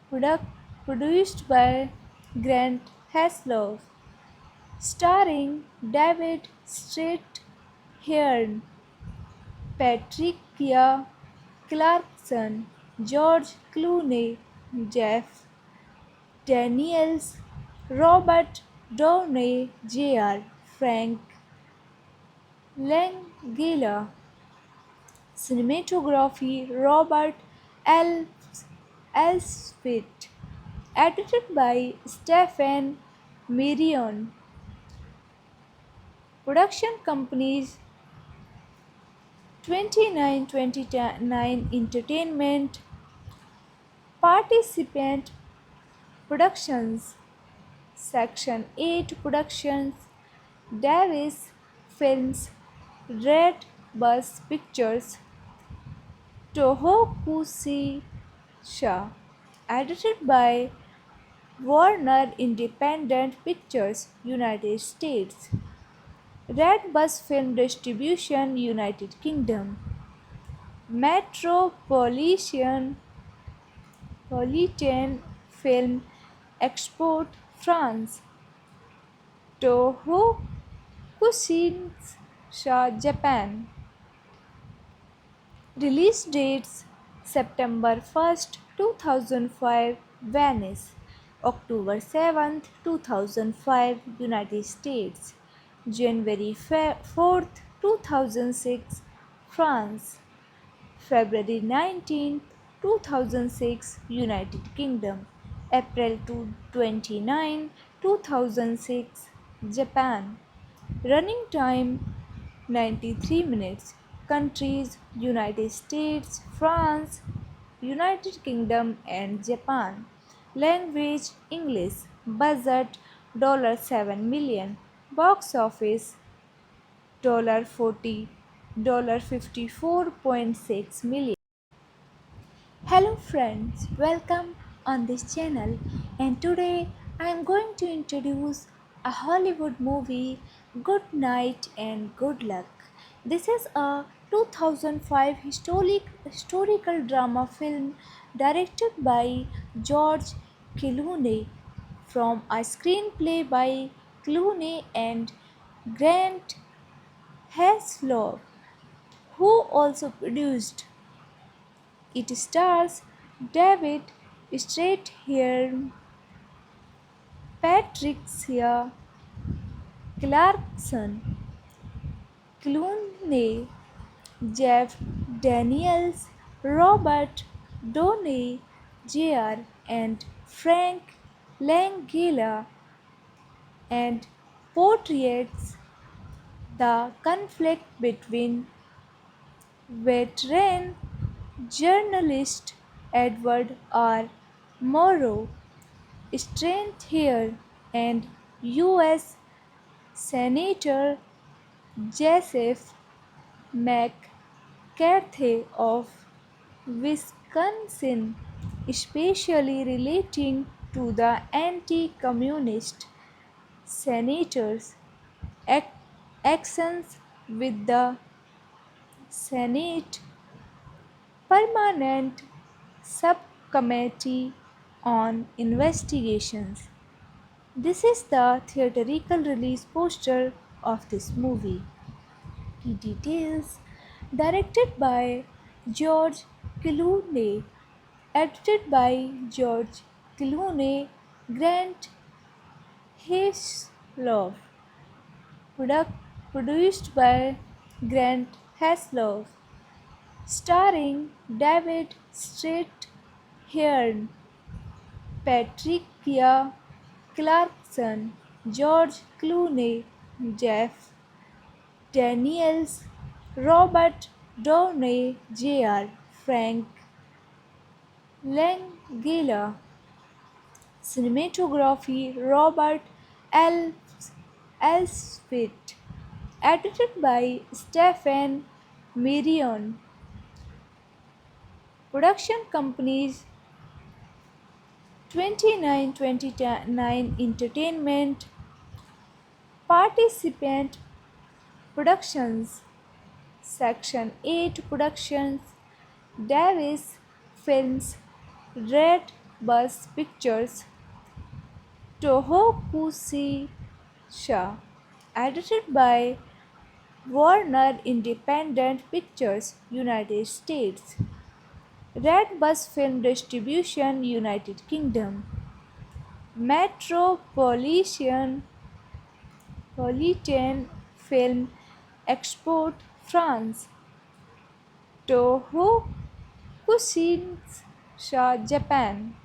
product, produced by Grant Heslov, starring David Strathairn, Patricia Clarkson, George Clooney, Jeff Daniels, Robert Downey Jr., Frank Langella. Cinematography Robert L. Elswit. Edited by Stephen Mirion. Production companies 2929 Entertainment. Participant Productions. Section 8 Productions. Davis Films. Red Bus Pictures. Tohoku Sha. Edited by Warner Independent Pictures, United States. Red Bus Film Distribution, United Kingdom. Metropolitan Film Export, France. Toho Kushinsha, Japan. Release dates: September 1st, 2005, Venice; October 7th, 2005, United States; January 4th, 2006, France; February 19th, 2006, United Kingdom; April 29, 2006, Japan. Running time 93 minutes. Countries: United States, France, United Kingdom, and Japan. Language: English. Budget $7 million. Box office $40, $54.6 million. Hello friends, welcome on this channel, and today I am going to introduce a Hollywood movie, Good Night and Good Luck. This is a 2005 historical drama film directed by George Clooney from a screenplay by Clooney and Grant Heslov, who also produced. It stars David Strathairn, Patricia Clarkson, Clooney, Jeff Daniels, Robert Downey Jr., and Frank Langella, and portrays the conflict between veteran journalist Edward R. Murrow, strength here, and U.S. Senator Joseph McCarthy of Wisconsin, especially relating to the anti-communist senators' actions with the Senate Permanent Subcommittee on Investigations. This is the theatrical release poster of this movie. Key details: directed by George Clooney, Edited by George Clooney, Grant Heslov. Product produced by Grant Heslov. Starring David Strathairn, Patricia Clarkson, George Clooney, Jeff Daniels, Robert Downey Jr., Frank Langella. Cinematography Robert L. Elswit. Edited by Stephen Marion. Production companies 2929 Entertainment. Participant Productions. Section 8 Productions. Davis Films. Red Bus Pictures. Tohoku Sha. Edited by Warner Independent Pictures, United States. Red Bus Film Distribution, United Kingdom. Metropolitan Film Export, France. Toho Kushinsha, Japan.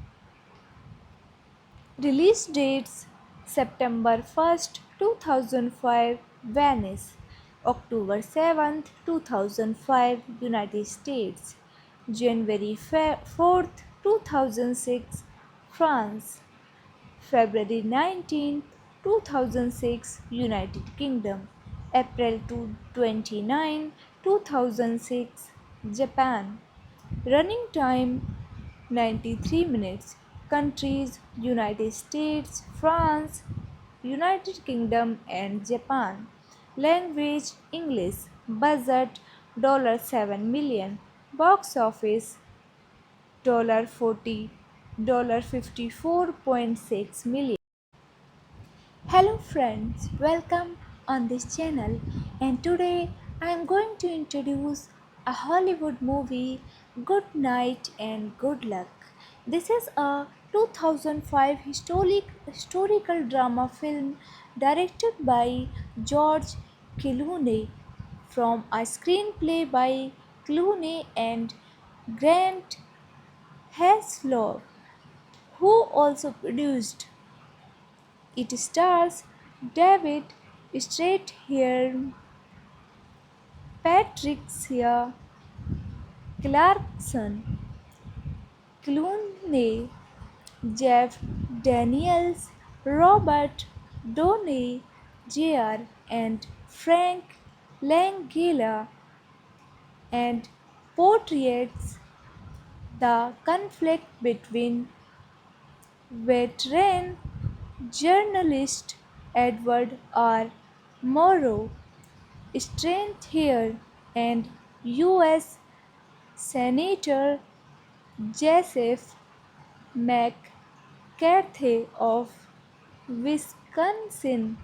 Release dates September 1st, 2005, Venice. October 7th, 2005, United States. January 4th, 2006, France. February 19th, 2006, United Kingdom. April 2006, Japan. Running time 93 minutes. Countries United States, France, United Kingdom, and Japan. Language English. Budget $7 million. Box office $40, $54.6 million. Hello friends, welcome on this channel, and today I am going to introduce a Hollywood movie, Good Night and Good Luck. This is a 2005 historical drama film directed by George Clooney from a screenplay by Clooney and Grant Heslov, who also produced. It stars David Strathairn, Patricia Clarkson, Clooney, Jeff Daniels, Robert Downey Jr., and Frank Langella, and portrays the conflict between veteran journalist Edward R. Murrow Strathairn and U.S. Senator Joseph McCarthy of Wisconsin,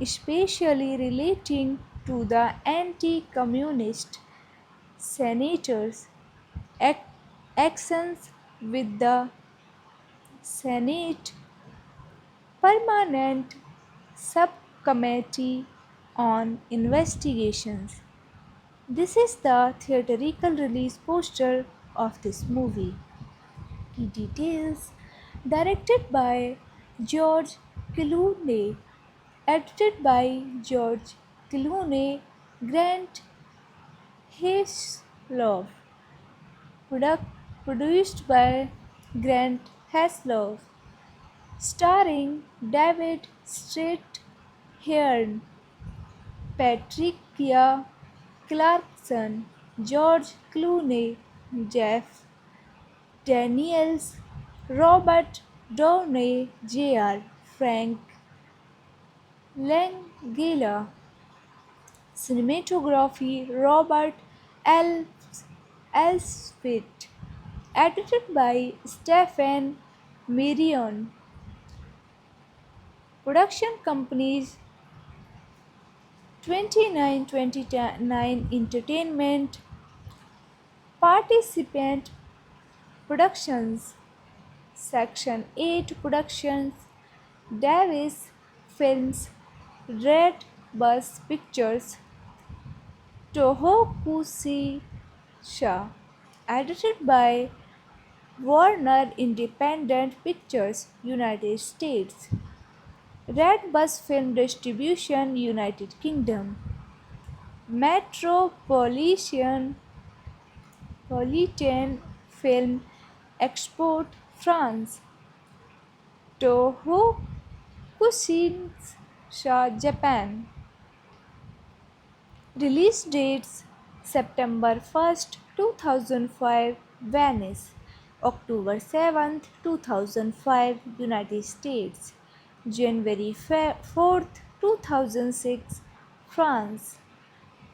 especially relating to the anti-communist senator's actions with the Senate Permanent Subcommittee on Investigations. This is the theatrical release poster of this movie. Key details: directed by George Clooney, edited by George Clooney, Grant Heslov, product produced by Grant Heslov, starring David Strathairn, Patricia Clarkson, George Clooney, Jeff Daniels, Robert Downey Jr., Frank Langella. Cinematography Robert L. Elswit. Edited by Stephen Marion. Production companies 2929 Entertainment. Participant Productions Section 8 Productions Davis Films Red Bus Pictures Tohoku Sha edited by Warner Independent Pictures United States Red Bus Film Distribution United Kingdom Metropolitan Film Export France Toho Kushinsha Japan Release dates September 1st, 2005 Venice October 7th, 2005 United States January 4th, 2006 France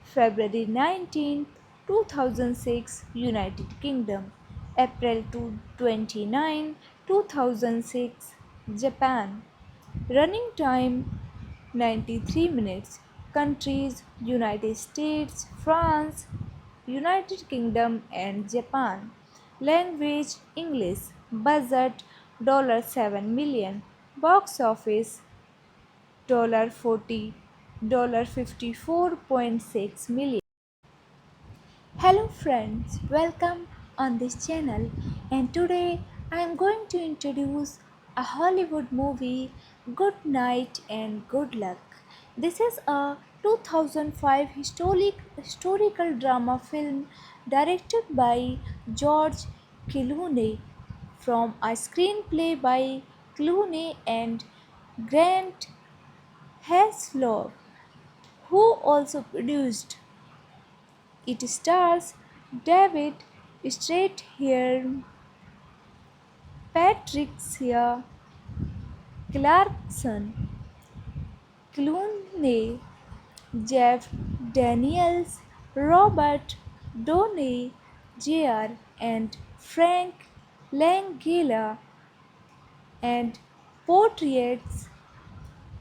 February 19th, 2006 United Kingdom April 29, 2006 Japan Running time 93 minutes. Countries United States, France, United Kingdom, and Japan. Language English. Budget $7 million. Box office $40, $54.6 million. Hello friends, welcome on this channel, and today I am going to introduce a Hollywood movie, Good Night and Good Luck. This is a 2005 historical drama film directed by George Clooney from a screenplay by Clooney and Grant Heslov, who also produced. It stars David Strathairn, Patricia Clarkson, Clooney, Jeff Daniels, Robert Downey Jr., and Frank Langella, and portrays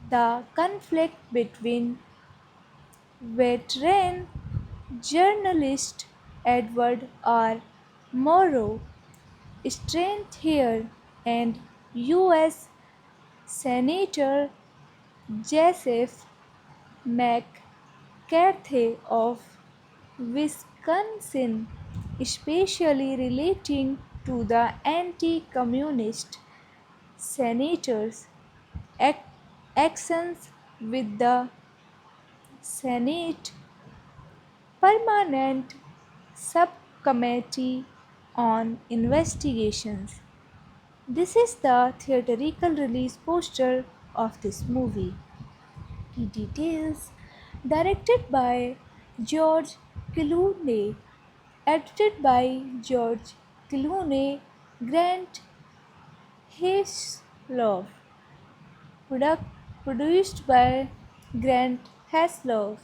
the conflict between veteran journalist Edward R. Murrow strength here and U.S. Senator Joseph McCarthy of Wisconsin, especially relating to the anti-communist senators' actions with the Senate Permanent Subcommittee on Investigations. This is the theatrical release poster of this movie. Key details directed by George Clooney, edited by George Clooney, Grant Heslov, produced by Grant Heslov,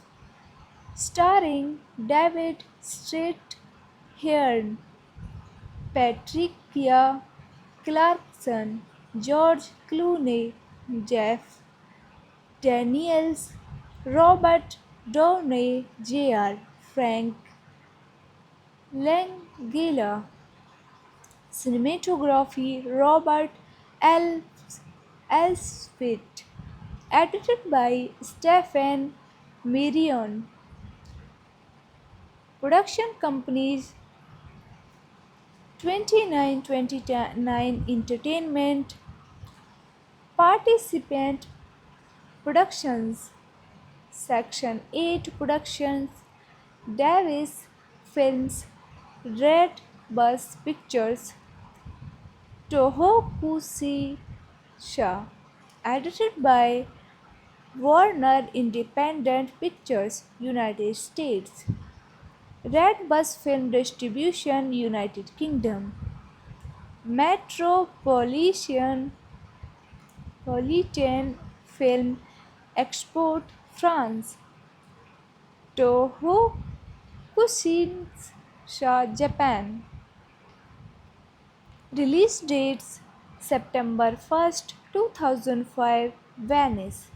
starring David Strathairn, Patricia Clarkson, George Clooney, Jeff Daniels, Robert Downey Jr., Frank Langella. Cinematography Robert L. Elswit. Edited by Stephen Marion. Production companies 2929 Entertainment. Participant Productions Section 8 Productions Davis Films Red Bus Pictures Tohoku Sha edited by Warner Independent Pictures United States Red Bus Film Distribution United Kingdom Metropolitan Film Export France Toho Kushinsha Japan Release dates September 1st, 2005 Venice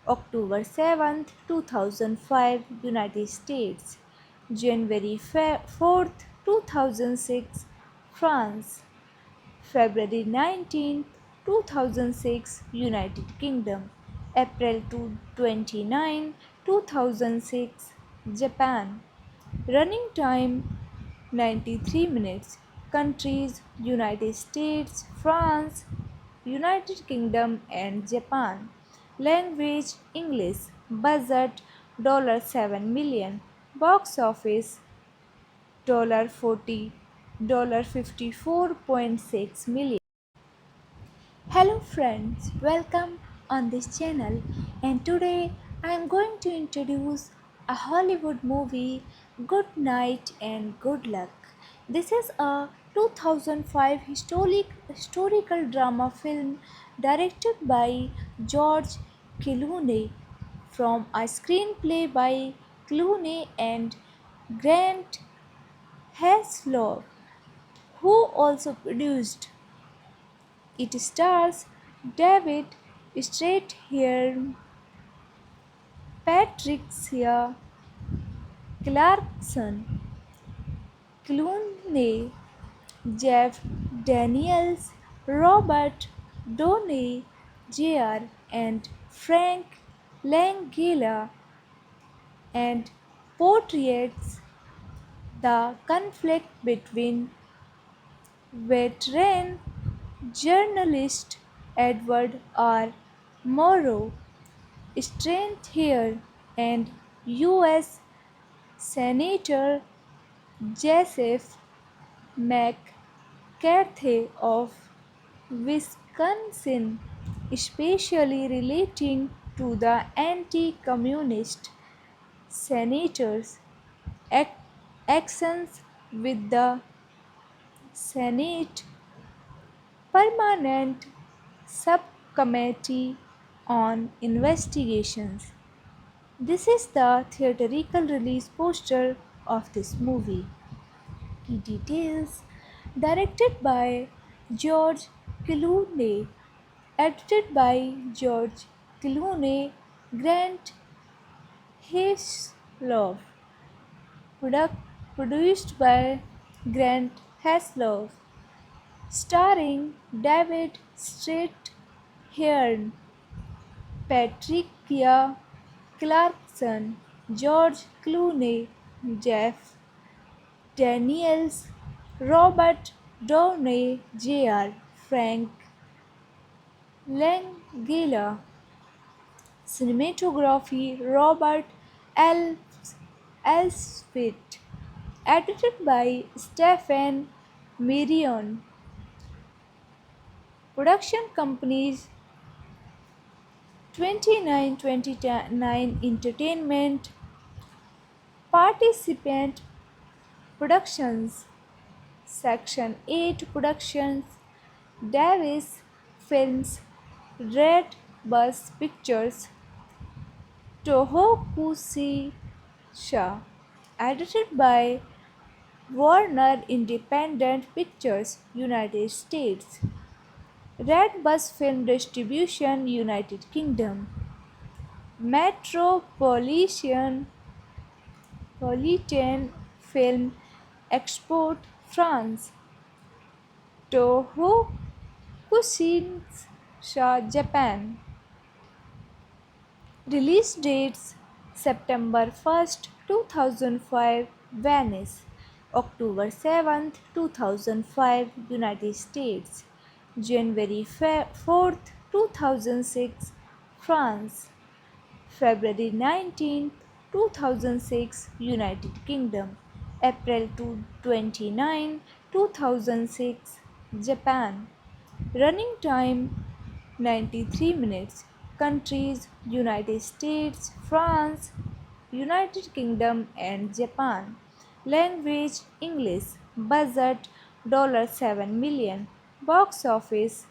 October 7th, 2005 United States January 4th, 2006 France February 19, 2006, United Kingdom. April 29, 2006, Japan. Running time 93 minutes. Countries: United States, France, United Kingdom, and Japan. Language: English. Budget $7 million. Box office $40, $54.6 million. Hello friends, welcome on this channel, and today I am going to introduce a Hollywood movie, Good Night and Good Luck. This is a 2005 historical drama film directed by George Clooney from a screenplay by Clooney and Grant Heslov, who also produced. It stars David Strathairn, Patricia Clarkson, Clooney, Jeff Daniels, Robert Downey Jr., and Frank Langella, and portrays the conflict between veteran journalist Edward R. Murrow Strathairn and U.S. Senator Joseph McCarthy of Wisconsin, especially relating to the anti-communist senator's actions with the Senate Permanent Subcommittee on Investigations. This is the theatrical release poster of this movie. Key details: directed by George Clooney, edited by George Clooney, Grant Heslov, produced by Grant Heslov, starring David Strathairn, Patricia Clarkson, George Clooney, Jeff Daniels, Robert Downey Jr., Frank Langella. Cinematography: Robert L. Elswit. Edited by Stephen Marion. Production companies: 2929 Entertainment, Participant Productions, Section 8 Productions, Davis Films, Red Bus Pictures, Tohoku Sha. Edited by Warner Independent Pictures, United States. Red Bus Film Distribution, United Kingdom. Metropolitan Film Export, France. Toho Kushinsha, Japan. Release dates: September 1, 2005, Venice; October 7th, 2005, United States; January 4th, 2006, France; February 19, 2006, United Kingdom; April 29, 2006, Japan. Running time 93 minutes. Countries: United States, France, United Kingdom, and Japan. Language: English. Budget $7 million. Box office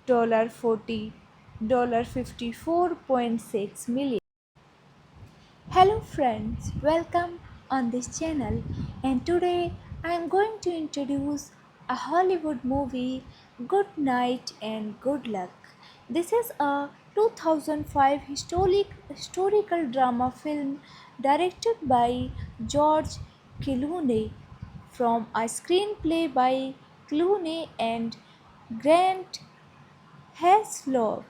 $40, $54.6 million. Hello friends, welcome on this channel, and today I am going to introduce a Hollywood movie, Good Night and Good Luck. This is a 2005 historical drama film directed by George Clooney from a screenplay by Clooney and Grant Heslov,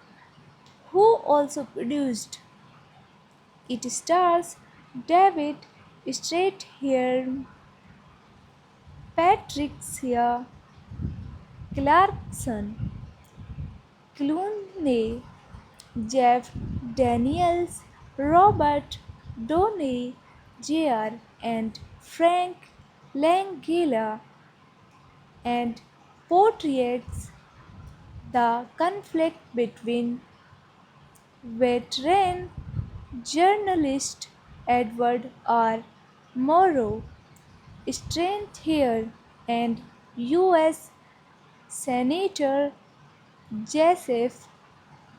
who also produced. It stars David Strathairn, Patricia Clarkson, Clooney, Jeff Daniels, Robert Downey Jr., and Frank Langella, and portrays the conflict between veteran journalist Edward R. Murrow, strength here, and U.S. Senator Joseph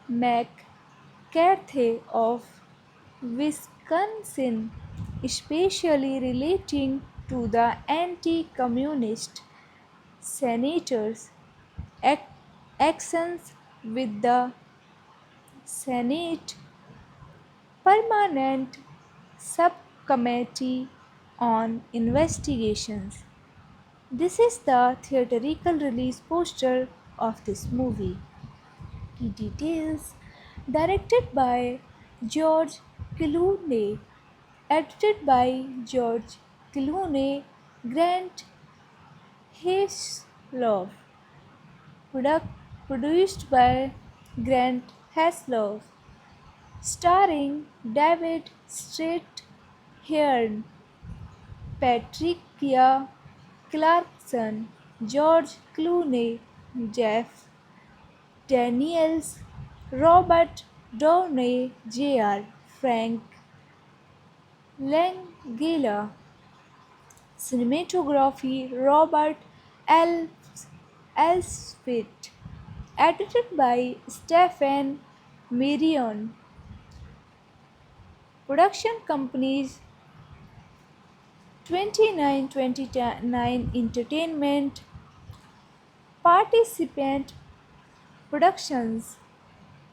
McCarthy of Wisconsin, especially relating to the anti-communist senators' ac- actions with the Senate Permanent Subcommittee on Investigations. This is the theatrical release poster of this movie. Key details: directed by George Clooney, edited by George Clooney, Grant Heslov, product, produced by Grant Heslov, starring David Strathairn, Patricia Clarkson, George Clooney, Jeff Daniels, Robert Downey Jr., Frank Langella. Cinematography Robert L. Elswit. Edited by Stephen Marion. Production companies 2929 Entertainment, Participant Productions,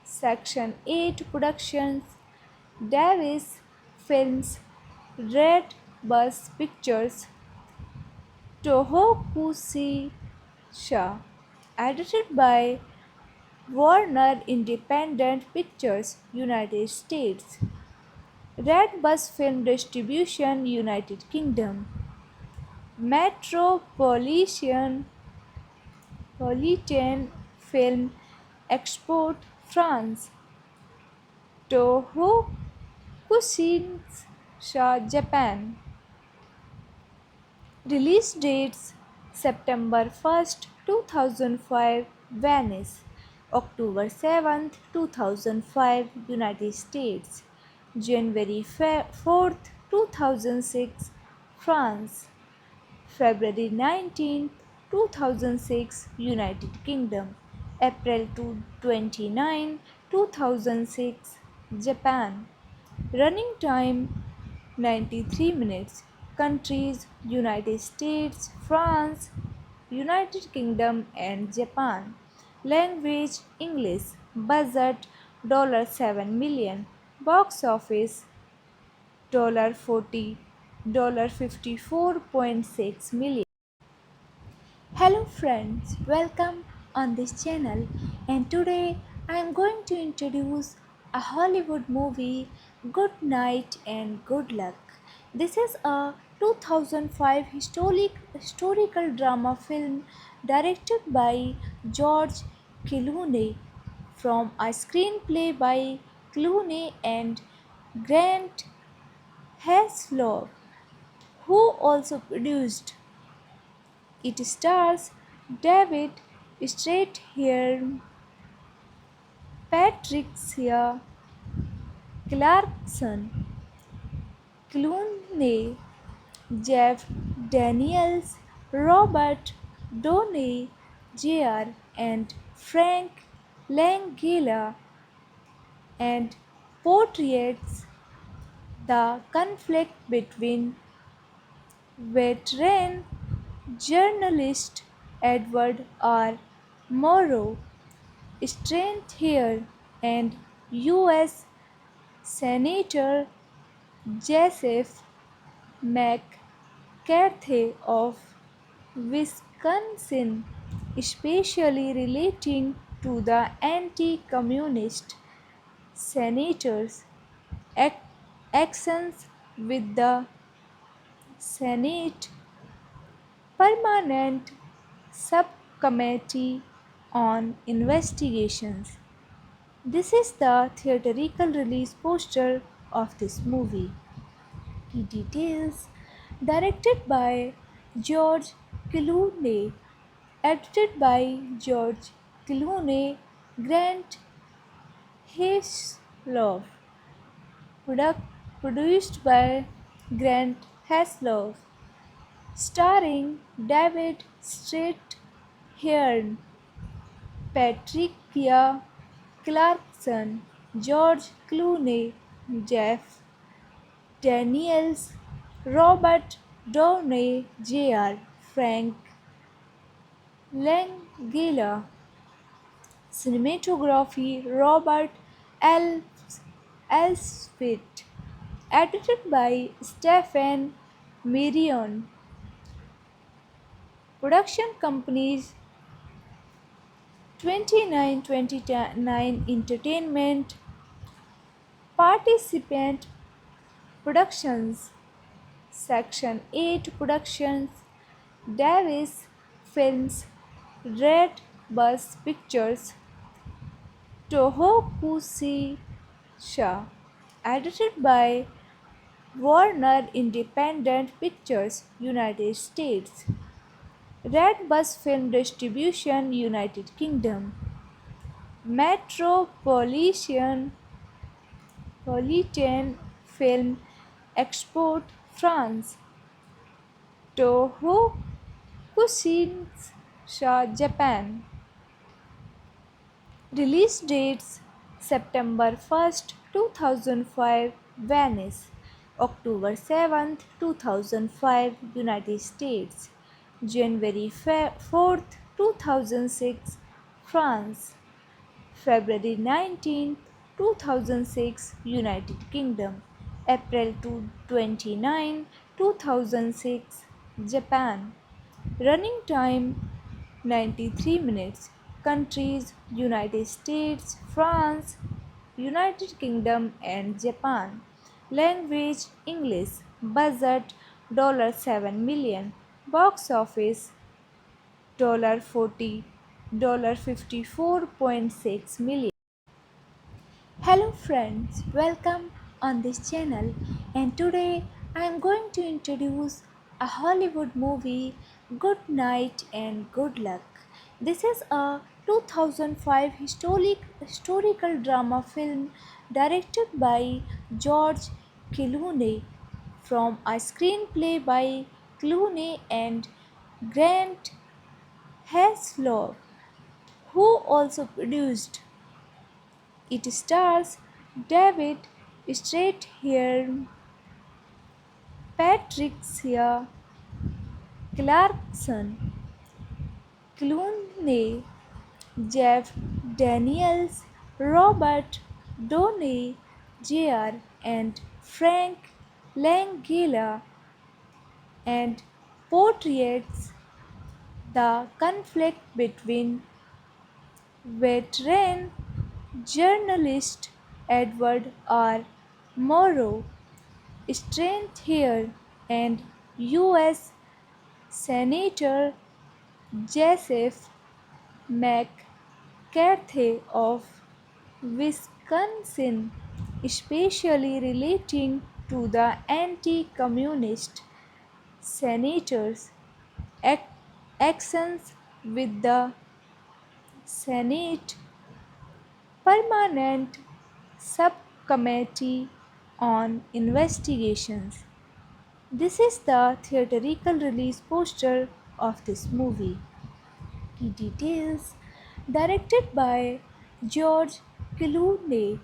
Section 8 Productions, Davis Films, Red Bus Pictures, Tohoku Sha. Edited by Warner Independent Pictures, United States. Red Bus Film Distribution, United Kingdom. Metropolitan Film Export, France. Toho Kushinsha, Japan. Release dates: September 1st, 2005, Venice; October 7th, 2005, United States; January 4th, 2006, France; February 19, 2006, United Kingdom; April 29, 2006, Japan. Running time 93 minutes. Countries: United States, France, United Kingdom, and Japan. Language: English. Budget $7 million. Box office $40, $54.6 million. Hello friends, welcome on this channel, and today I am going to introduce a Hollywood movie, Good Night and Good Luck. This is a 2005 historical drama film directed by George Clooney from a screenplay by Clooney and Grant Heslov, who also produced. It stars David Strathairn, Patricia Clarkson, Clooney, Jeff Daniels, Robert Downey Jr., and Frank Langella, and portrays the conflict between veteran journalist Edward R. Murrow, strength here, and U.S. Senator Joseph McCarthy of Wisconsin, Wisconsin, especially relating to the anti-communist senators' ac- actions with the Senate Permanent Subcommittee on Investigations. This is the theatrical release poster of this movie. Key details: directed by George Clooney, edited by George Clooney, Grant Heslov, product, produced by Grant Heslov, starring David Strathairn, Patricia Clarkson, George Clooney, Jeff Daniels, Robert Downey Jr., Frank Langella. Cinematography Robert L. Elswit. Edited by Stephen Marion. Production companies 2929 Entertainment. Participant Productions. Section 8 Productions. Davis Films. Red Bus Pictures. Tohoku Sha. Edited by Warner Independent Pictures, United States. Red Bus Film Distribution, United Kingdom. Metropolitan Film Export, France. Toho Kushinsha, Japan. Release dates: September 1st, 2005, Venice; October 7th, 2005, United States; January 4th, 2006, France; February 19th, 2006, United Kingdom; April 2006, Japan. Running time 93 minutes. Countries: United States, France, United Kingdom, and Japan. Language: English. Budget $7 million. Box office $40, $54.6 million. Hello friends, welcome on this channel, and today I am going to introduce a Hollywood movie, Good Night and Good Luck. This is a 2005 historical drama film directed by George Clooney from a screenplay by Clooney and Grant Heslov, who also produced. It stars David Strathairn, Patricia Clarkson, Clooney, Jeff Daniels, Robert Downey Jr., and Frank Langella, and portrays the conflict between veteran journalist Edward R. Murrow Strathairn and U.S. Senator Joseph McCarthy of Wisconsin, especially relating to the anti-communist senators' actions with the Senate Permanent Subcommittee on Investigations. This is the theatrical release poster of this movie. Key details: directed by George Clooney,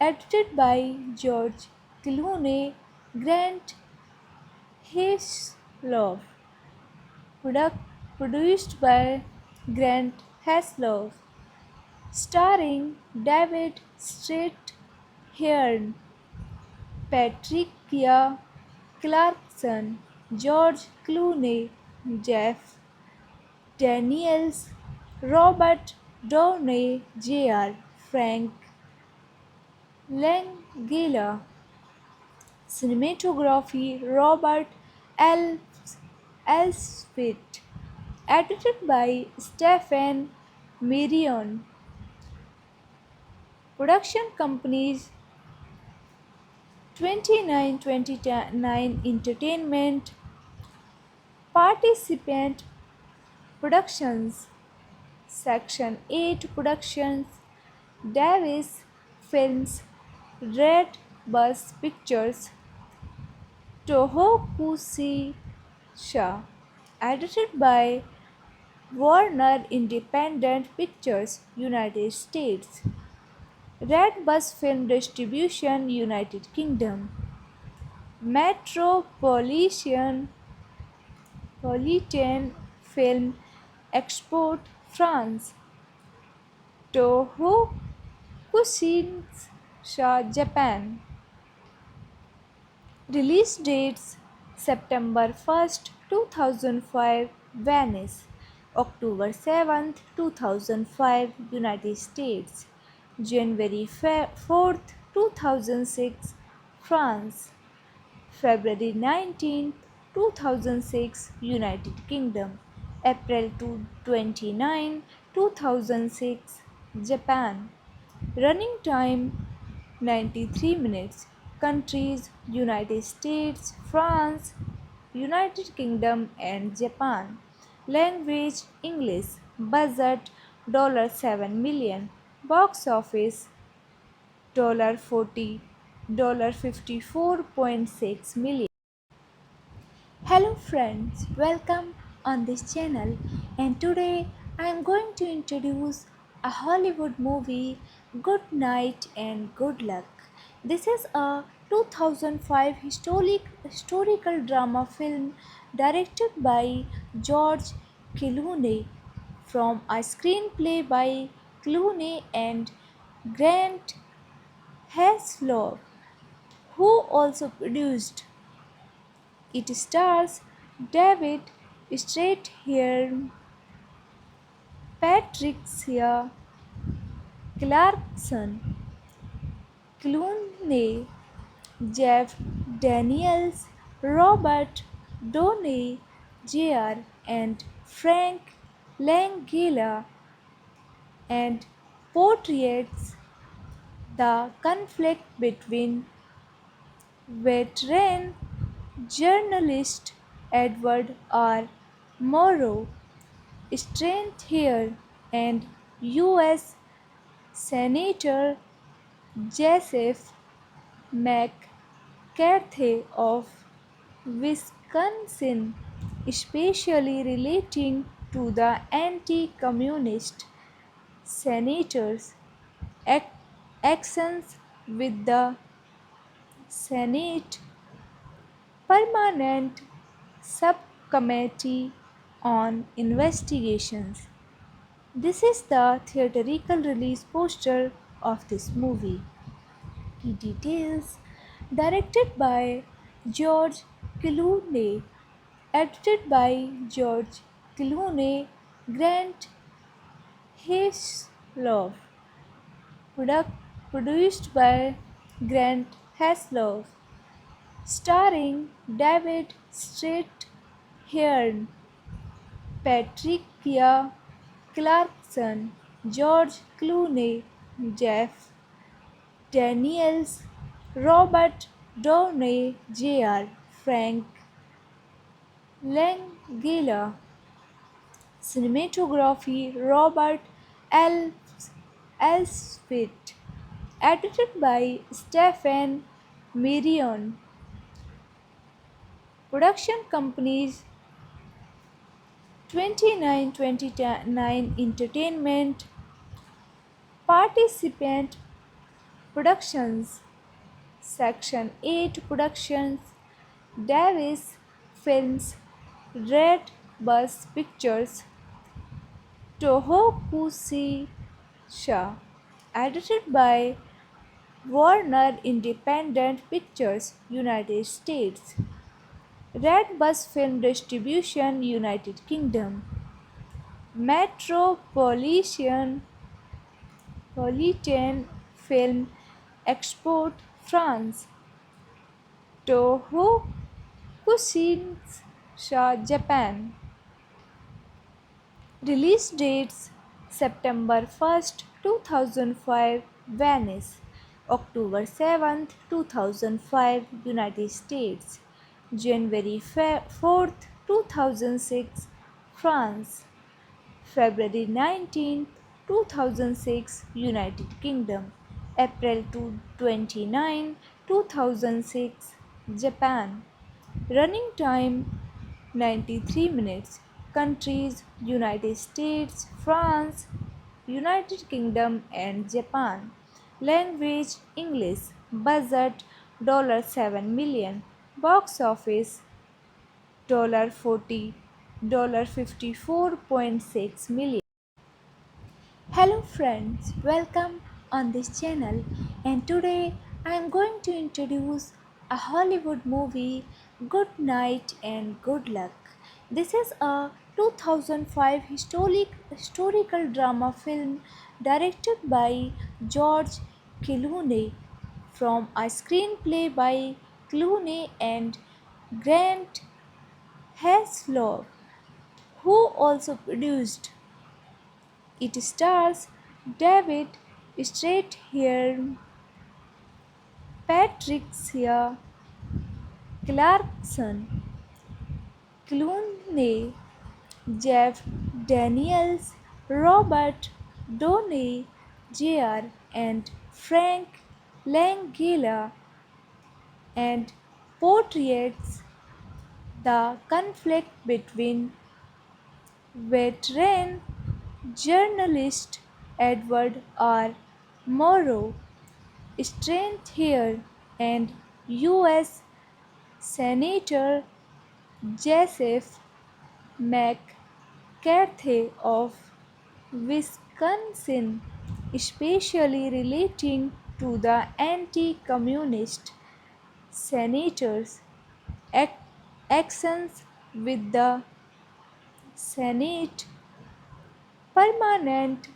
edited by George Clooney, Grant Heslov, product, produced by Grant Heslov, starring David Strathairn, Patricia Clarkson, George Clooney, Jeff Daniels, Robert Downey Jr., Frank Langella. Cinematography Robert L. Elswit. Edited by Stephen Marion. Production companies 2929 Entertainment. Participant Productions. Section 8 Productions. Davis Films. Red Bus Pictures. Tohoku Sha. Edited by Warner Independent Pictures, United States. Red Bus Film Distribution, United Kingdom. Metropolitan Film Export, France. Toho Kushinsha, Japan. Release dates September 1st, 2005, Venice. October 7th, 2005, United States. January 4th, 2006, France. February 19th, 2006, United Kingdom. April 2006, Japan. Running time 93 minutes. Countries United States, France, United Kingdom, and Japan. Language English. Budget $7 million. Box office $40, $54.6 million. Hello friends, welcome on this channel, and today I am going to introduce a Hollywood movie, Good Night and Good Luck. This is a 2005 historical drama film directed by George Clooney from a screenplay by Clooney and Grant Heslov, who also produced. It stars David Strathairn, Patricia Clarkson, Clooney, Jeff Daniels, Robert Downey Jr., and Frank Langella, and portrays the conflict between veteran journalist Edward R. Murrow Strathairn and U.S. Senator Joseph McCarthy of Wisconsin, especially relating to the anti-communist senator's actions with the Senate Permanent Subcommittee on Investigations. This is the theatrical release poster of this movie. Key details: directed by George Clooney, edited by George Clooney, Grant Heslov, produced by Grant Heslov, starring David Strathairn, Patricia Clarkson, George Clooney, Jeff Daniels, Robert Downey Jr., Frank Langella. Cinematography Robert L. Elswit. Edited by Stephen Marion. Production companies 2929 Entertainment. Participant Productions. Section 8 Productions. Davis Films. Red Bus Pictures. Toho Sha. Edited by Warner Independent Pictures, United States. Red Bus Film Distribution, United Kingdom. Metropolitan Film Export France, Toho Kushinsha, Japan. Release dates September 1st, 2005 Venice, October 7th, 2005 United States, January 4th, 2006 France, February 19th, 2006 United Kingdom, April 2006 Japan. Running time 93 minutes. Countries United States, France, United Kingdom, and Japan. Language English. Budget $7 million. Box office $40, $54.6 million. Hello friends, welcome on this channel, and today I am going to introduce a Hollywood movie, Good Night and Good Luck. This is a 2005 historical drama film directed by George Clooney from a screenplay by Clooney and Grant Heslov, who also produced. It stars David Strathairn, Patricia Clarkson, Clooney, Jeff Daniels, Robert Downey Jr., and Frank Langella, and portrays the conflict between veteran journalist Edward R. Murrow Strathairn and U.S. Senator Joseph McCarthy of Wisconsin, especially relating to the anti-communist senator's actions with the Senate Permanent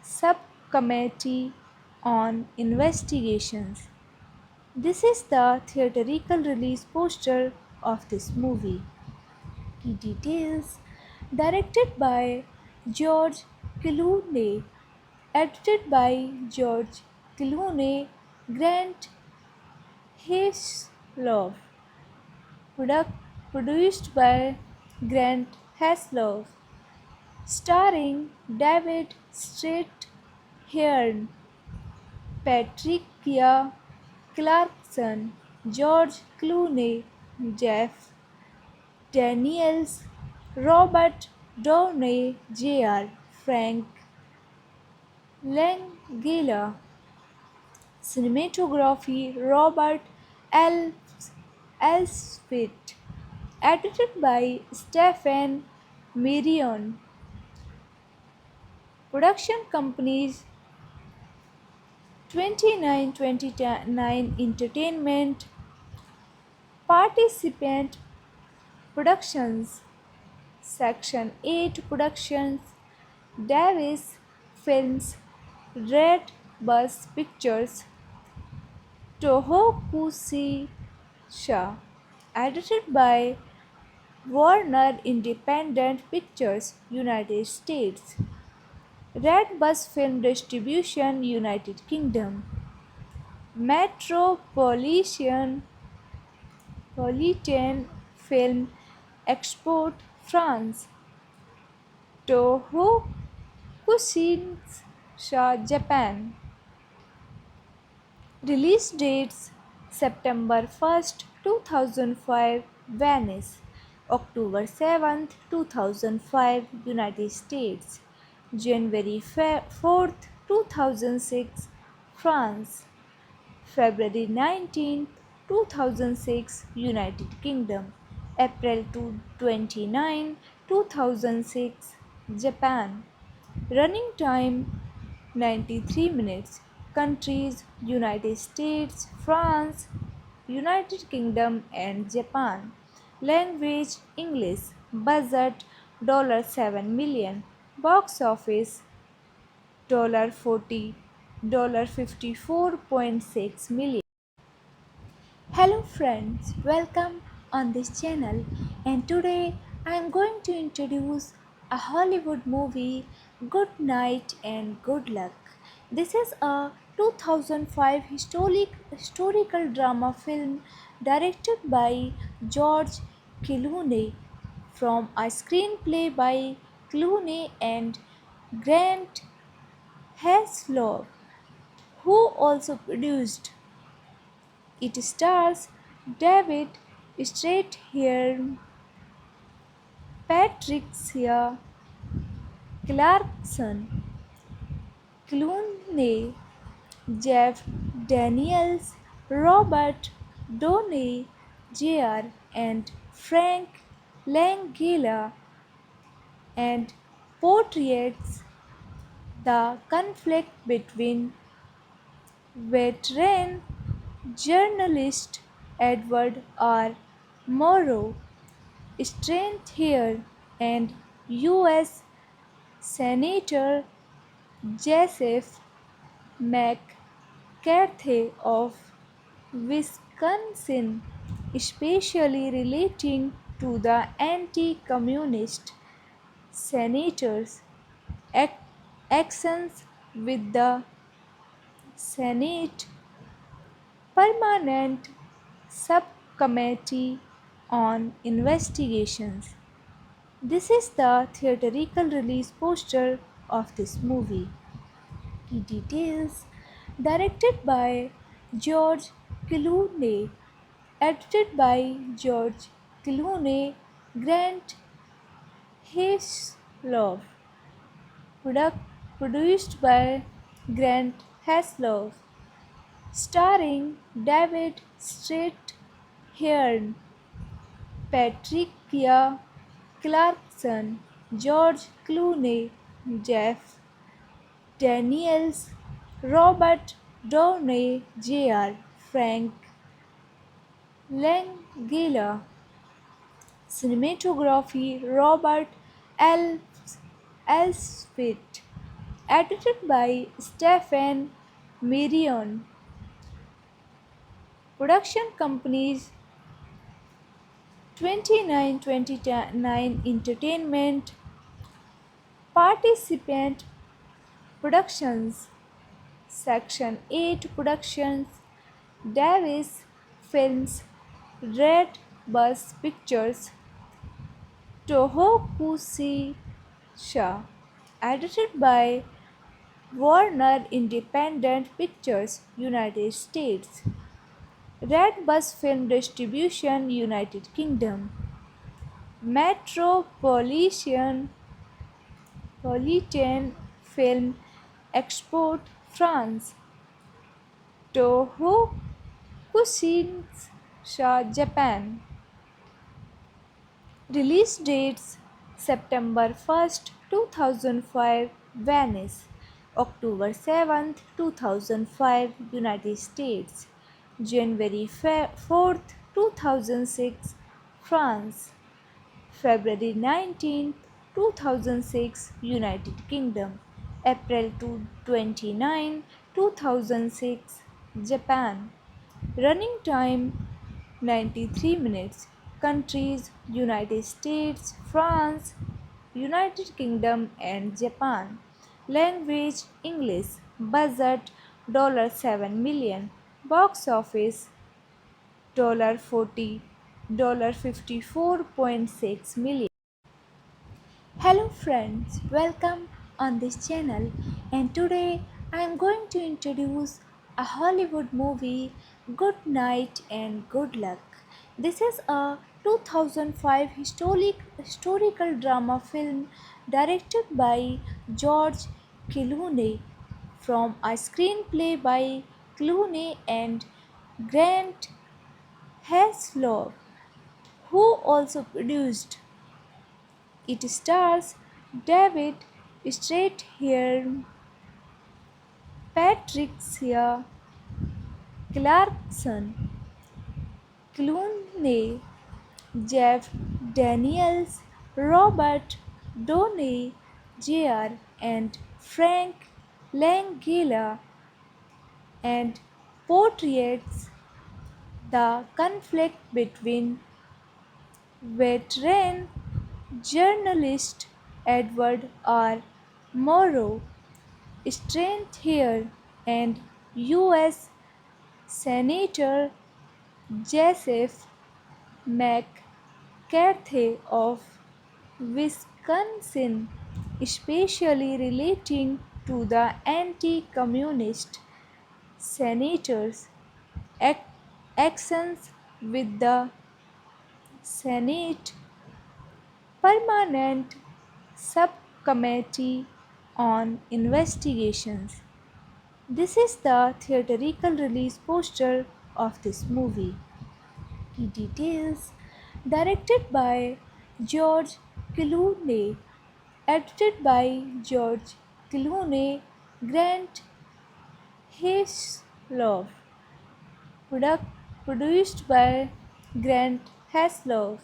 Subcommittee on Investigations. This is the theatrical release poster of this movie. Key details: directed by George Clooney, edited by George Clooney, Grant Heslov, produced by Grant Heslov, starring David Strathairn, Patricia Clarkson, George Clooney, Jeff Daniels, Robert Downey Jr., Frank Langella. Cinematography Robert L. Elswit. Edited by Stephen Marion. Production companies 2929 Entertainment, Participant Productions, Section 8 Productions, Davis Films, Red Bus Pictures, Tohokushisha. Edited by Warner Independent Pictures, United States. Red Bus Film Distribution, United Kingdom. Metropolitan Film Export France, Toho Kushinsha, Japan. Release dates September 1st, 2005 Venice, October 7th, 2005 United States, January 4th, 2006 France, February 19th, 2006 United Kingdom, April 2006 Japan. Running time 93 minutes. Countries United States, France, United Kingdom, and Japan. Language English. Budget $7 million. Box office $40, $54.6 million. Hello friends, welcome on this channel, and today I am going to introduce a Hollywood movie, Good Night and Good Luck. This is a 2005 historical drama film directed by George Clooney from a screenplay by Clooney and Grant Heslov, who also produced. It stars David Strathairn, Patricia Clarkson, Clooney, Jeff Daniels, Robert Downey Jr., and Frank Langella, and portrays the conflict between veteran journalist Edward R. Murrow strength here, and U.S. Senator Joseph McCarthy of Wisconsin, especially relating to the anti-communist senators' ac- actions with the Senate Permanent Subcommittee on Investigations. This is the theatrical release poster of this movie. Key details: directed by George Clooney, edited by George Clooney, Grant Heslov, produced by Grant Heslov, starring David Strathairn, Patricia Clarkson, George Clooney, Jeff Daniels, Robert Downey Jr., Frank Langella. Cinematography Robert L. Elswit. Edited by Stephen Marion. Production companies 2929 Entertainment. Participant Productions Section 8 Productions, Davis Films, Red Bus Pictures, Tohoku Sha. Edited by Warner Independent Pictures, United States. Red Bus Film Distribution, United Kingdom. Metropolitan Film Export, France. Toho Kushinsha, Japan. Release dates: September 1st, 2005, Venice; October 7th, 2005, United States; January 4th, 2006, France; February 19th, 2006, United Kingdom; April 29, 2006, Japan. Running time 93 minutes. Countries: United States, France, United Kingdom, and Japan. Language: English. Budget $7 million. Box office $40, $54.6 million. Hello friends, welcome on this channel, and today I am going to introduce a Hollywood movie, Good Night and Good Luck. This is a 2005 historical drama film directed by George Clooney from a screenplay by Clooney and Grant Heslov, who also produced. It stars David Strathairn, Patricia Clarkson, Clooney, Jeff Daniels, Robert Downey Jr. and Frank Langella and portrays the conflict between veteran journalist Edward R. Murrow, strength here, and U.S. Senator Joseph McCarthy of Wisconsin, especially relating to the anti-communist senators' ac- actions with the Senate Permanent Subcommittee on Investigations. This is the theatrical release poster of this movie. Key details: directed by George Clooney, edited by George Clooney, Grant Heslov, product, produced by Grant Heslov,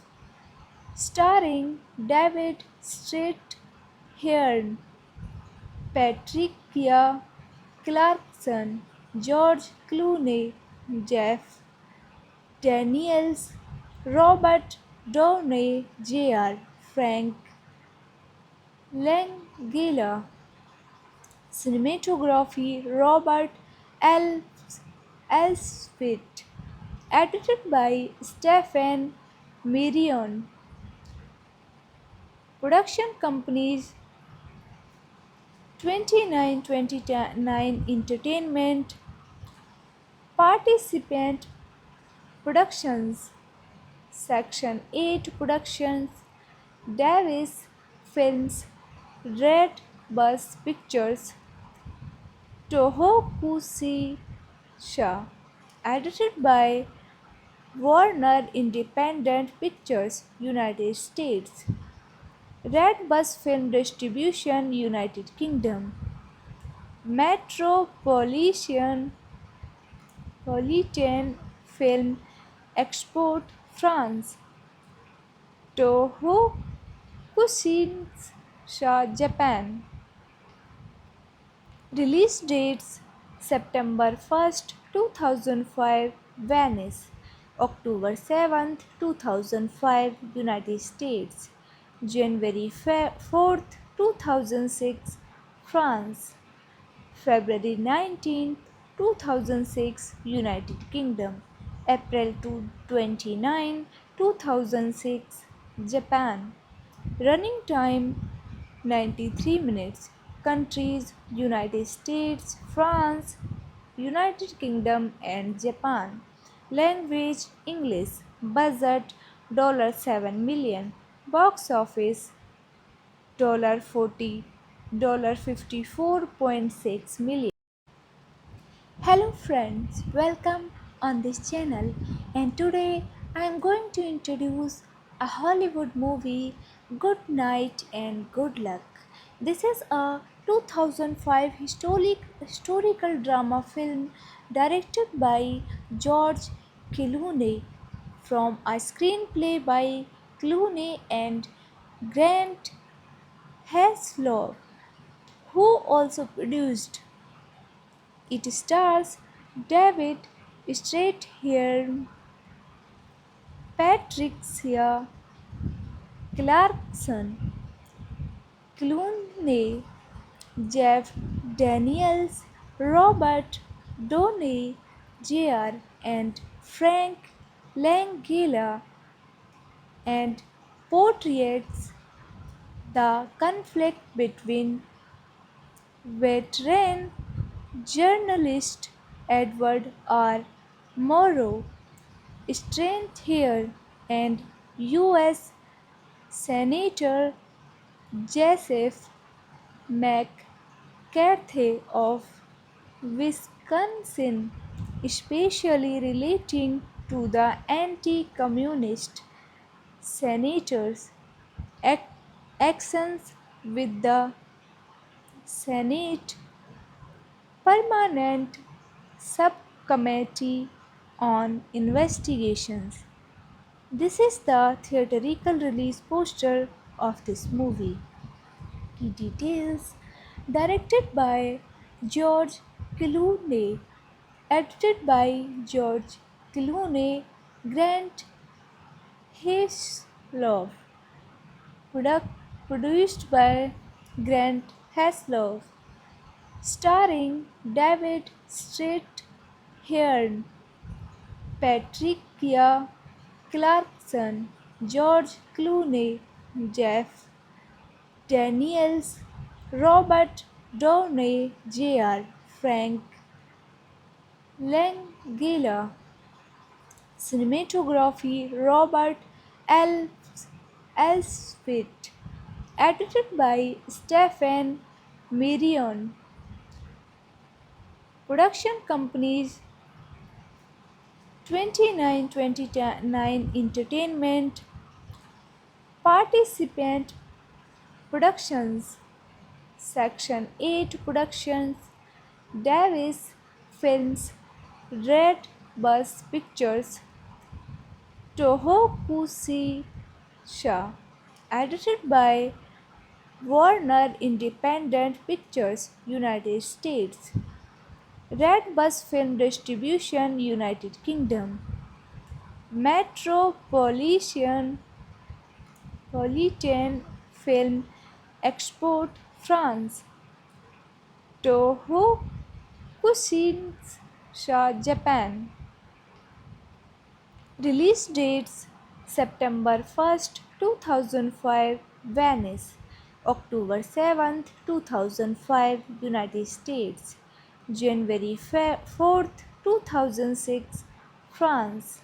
starring David Strathairn, Patricia Clarkson, George Clooney, Jeff Daniels, Robert Downey Jr., Frank Langella. Cinematography Robert L. Elswit. Edited by Stephen Marion. Production companies 2929 Entertainment. Participant Productions. Section 8 Productions. Davis Films. Red Bus Pictures. Tohoku Sha. Edited by Warner Independent Pictures, United States. Red Bus Film Distribution, United Kingdom. Metropolitan Film Export, France. Toho Kushinsha, Japan. Release dates: September 1st, 2005, Venice; October 7th, 2005, United States; January 4th, 2006, France; February 19th, 2006, United Kingdom; April 2006, Japan. Running time 93 minutes. Countries: United States, France, United Kingdom, and Japan. Language: English. Budget $7 million. Box office $40, $54.6 million. Hello friends, welcome on this channel, and today I am going to introduce a Hollywood movie, Good Night and Good Luck. This is a 2005 historical drama film directed by George Clooney from a screenplay by Clooney and Grant Heslov, who also produced. It stars David Strathairn, Patricia Clarkson, Clooney, Jeff Daniels, Robert Downey Jr., and Frank Langella, and portrays the conflict between veteran journalist Edward R. Murrow, strength here, and U.S. Senator Joseph McCarthy of Wisconsin, especially relating to the anti-communist senators' actions with the Senate Permanent Subcommittee on Investigations. This is the theatrical release poster of this movie. Key details: directed by George Clooney, edited by George Clooney, Grant Heslov, product, produced by Grant Heslov, starring David Strathairn, Patricia Clarkson, George Clooney, Jeff Daniels, Robert Downey Jr., Frank Langella. Cinematography Robert L. Elswit. Edited by Stephen Marion. Production companies 2929 Entertainment. Participant Productions Section 8 Productions Davis Films Red Bus Pictures Tohoku Sha. Edited by Warner Independent Pictures, United States. Red Bus Film Distribution, United Kingdom. Metropolitan Film Export, France. Toho Kushinsha, Japan. Release dates: September 1st, 2005, Venice; October 7th, 2005, United States; January 4th, 2006, France;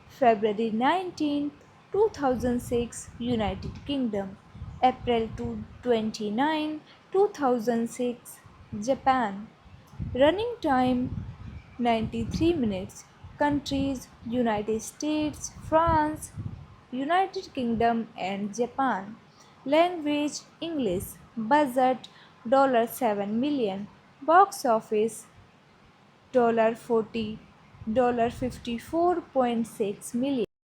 February 19th, 2006, United Kingdom; April 2006, Japan. Running time 93 minutes. Countries: United States, France, United Kingdom, and Japan. Language: English. Budget $7 million. Box office $40, $54.6 million.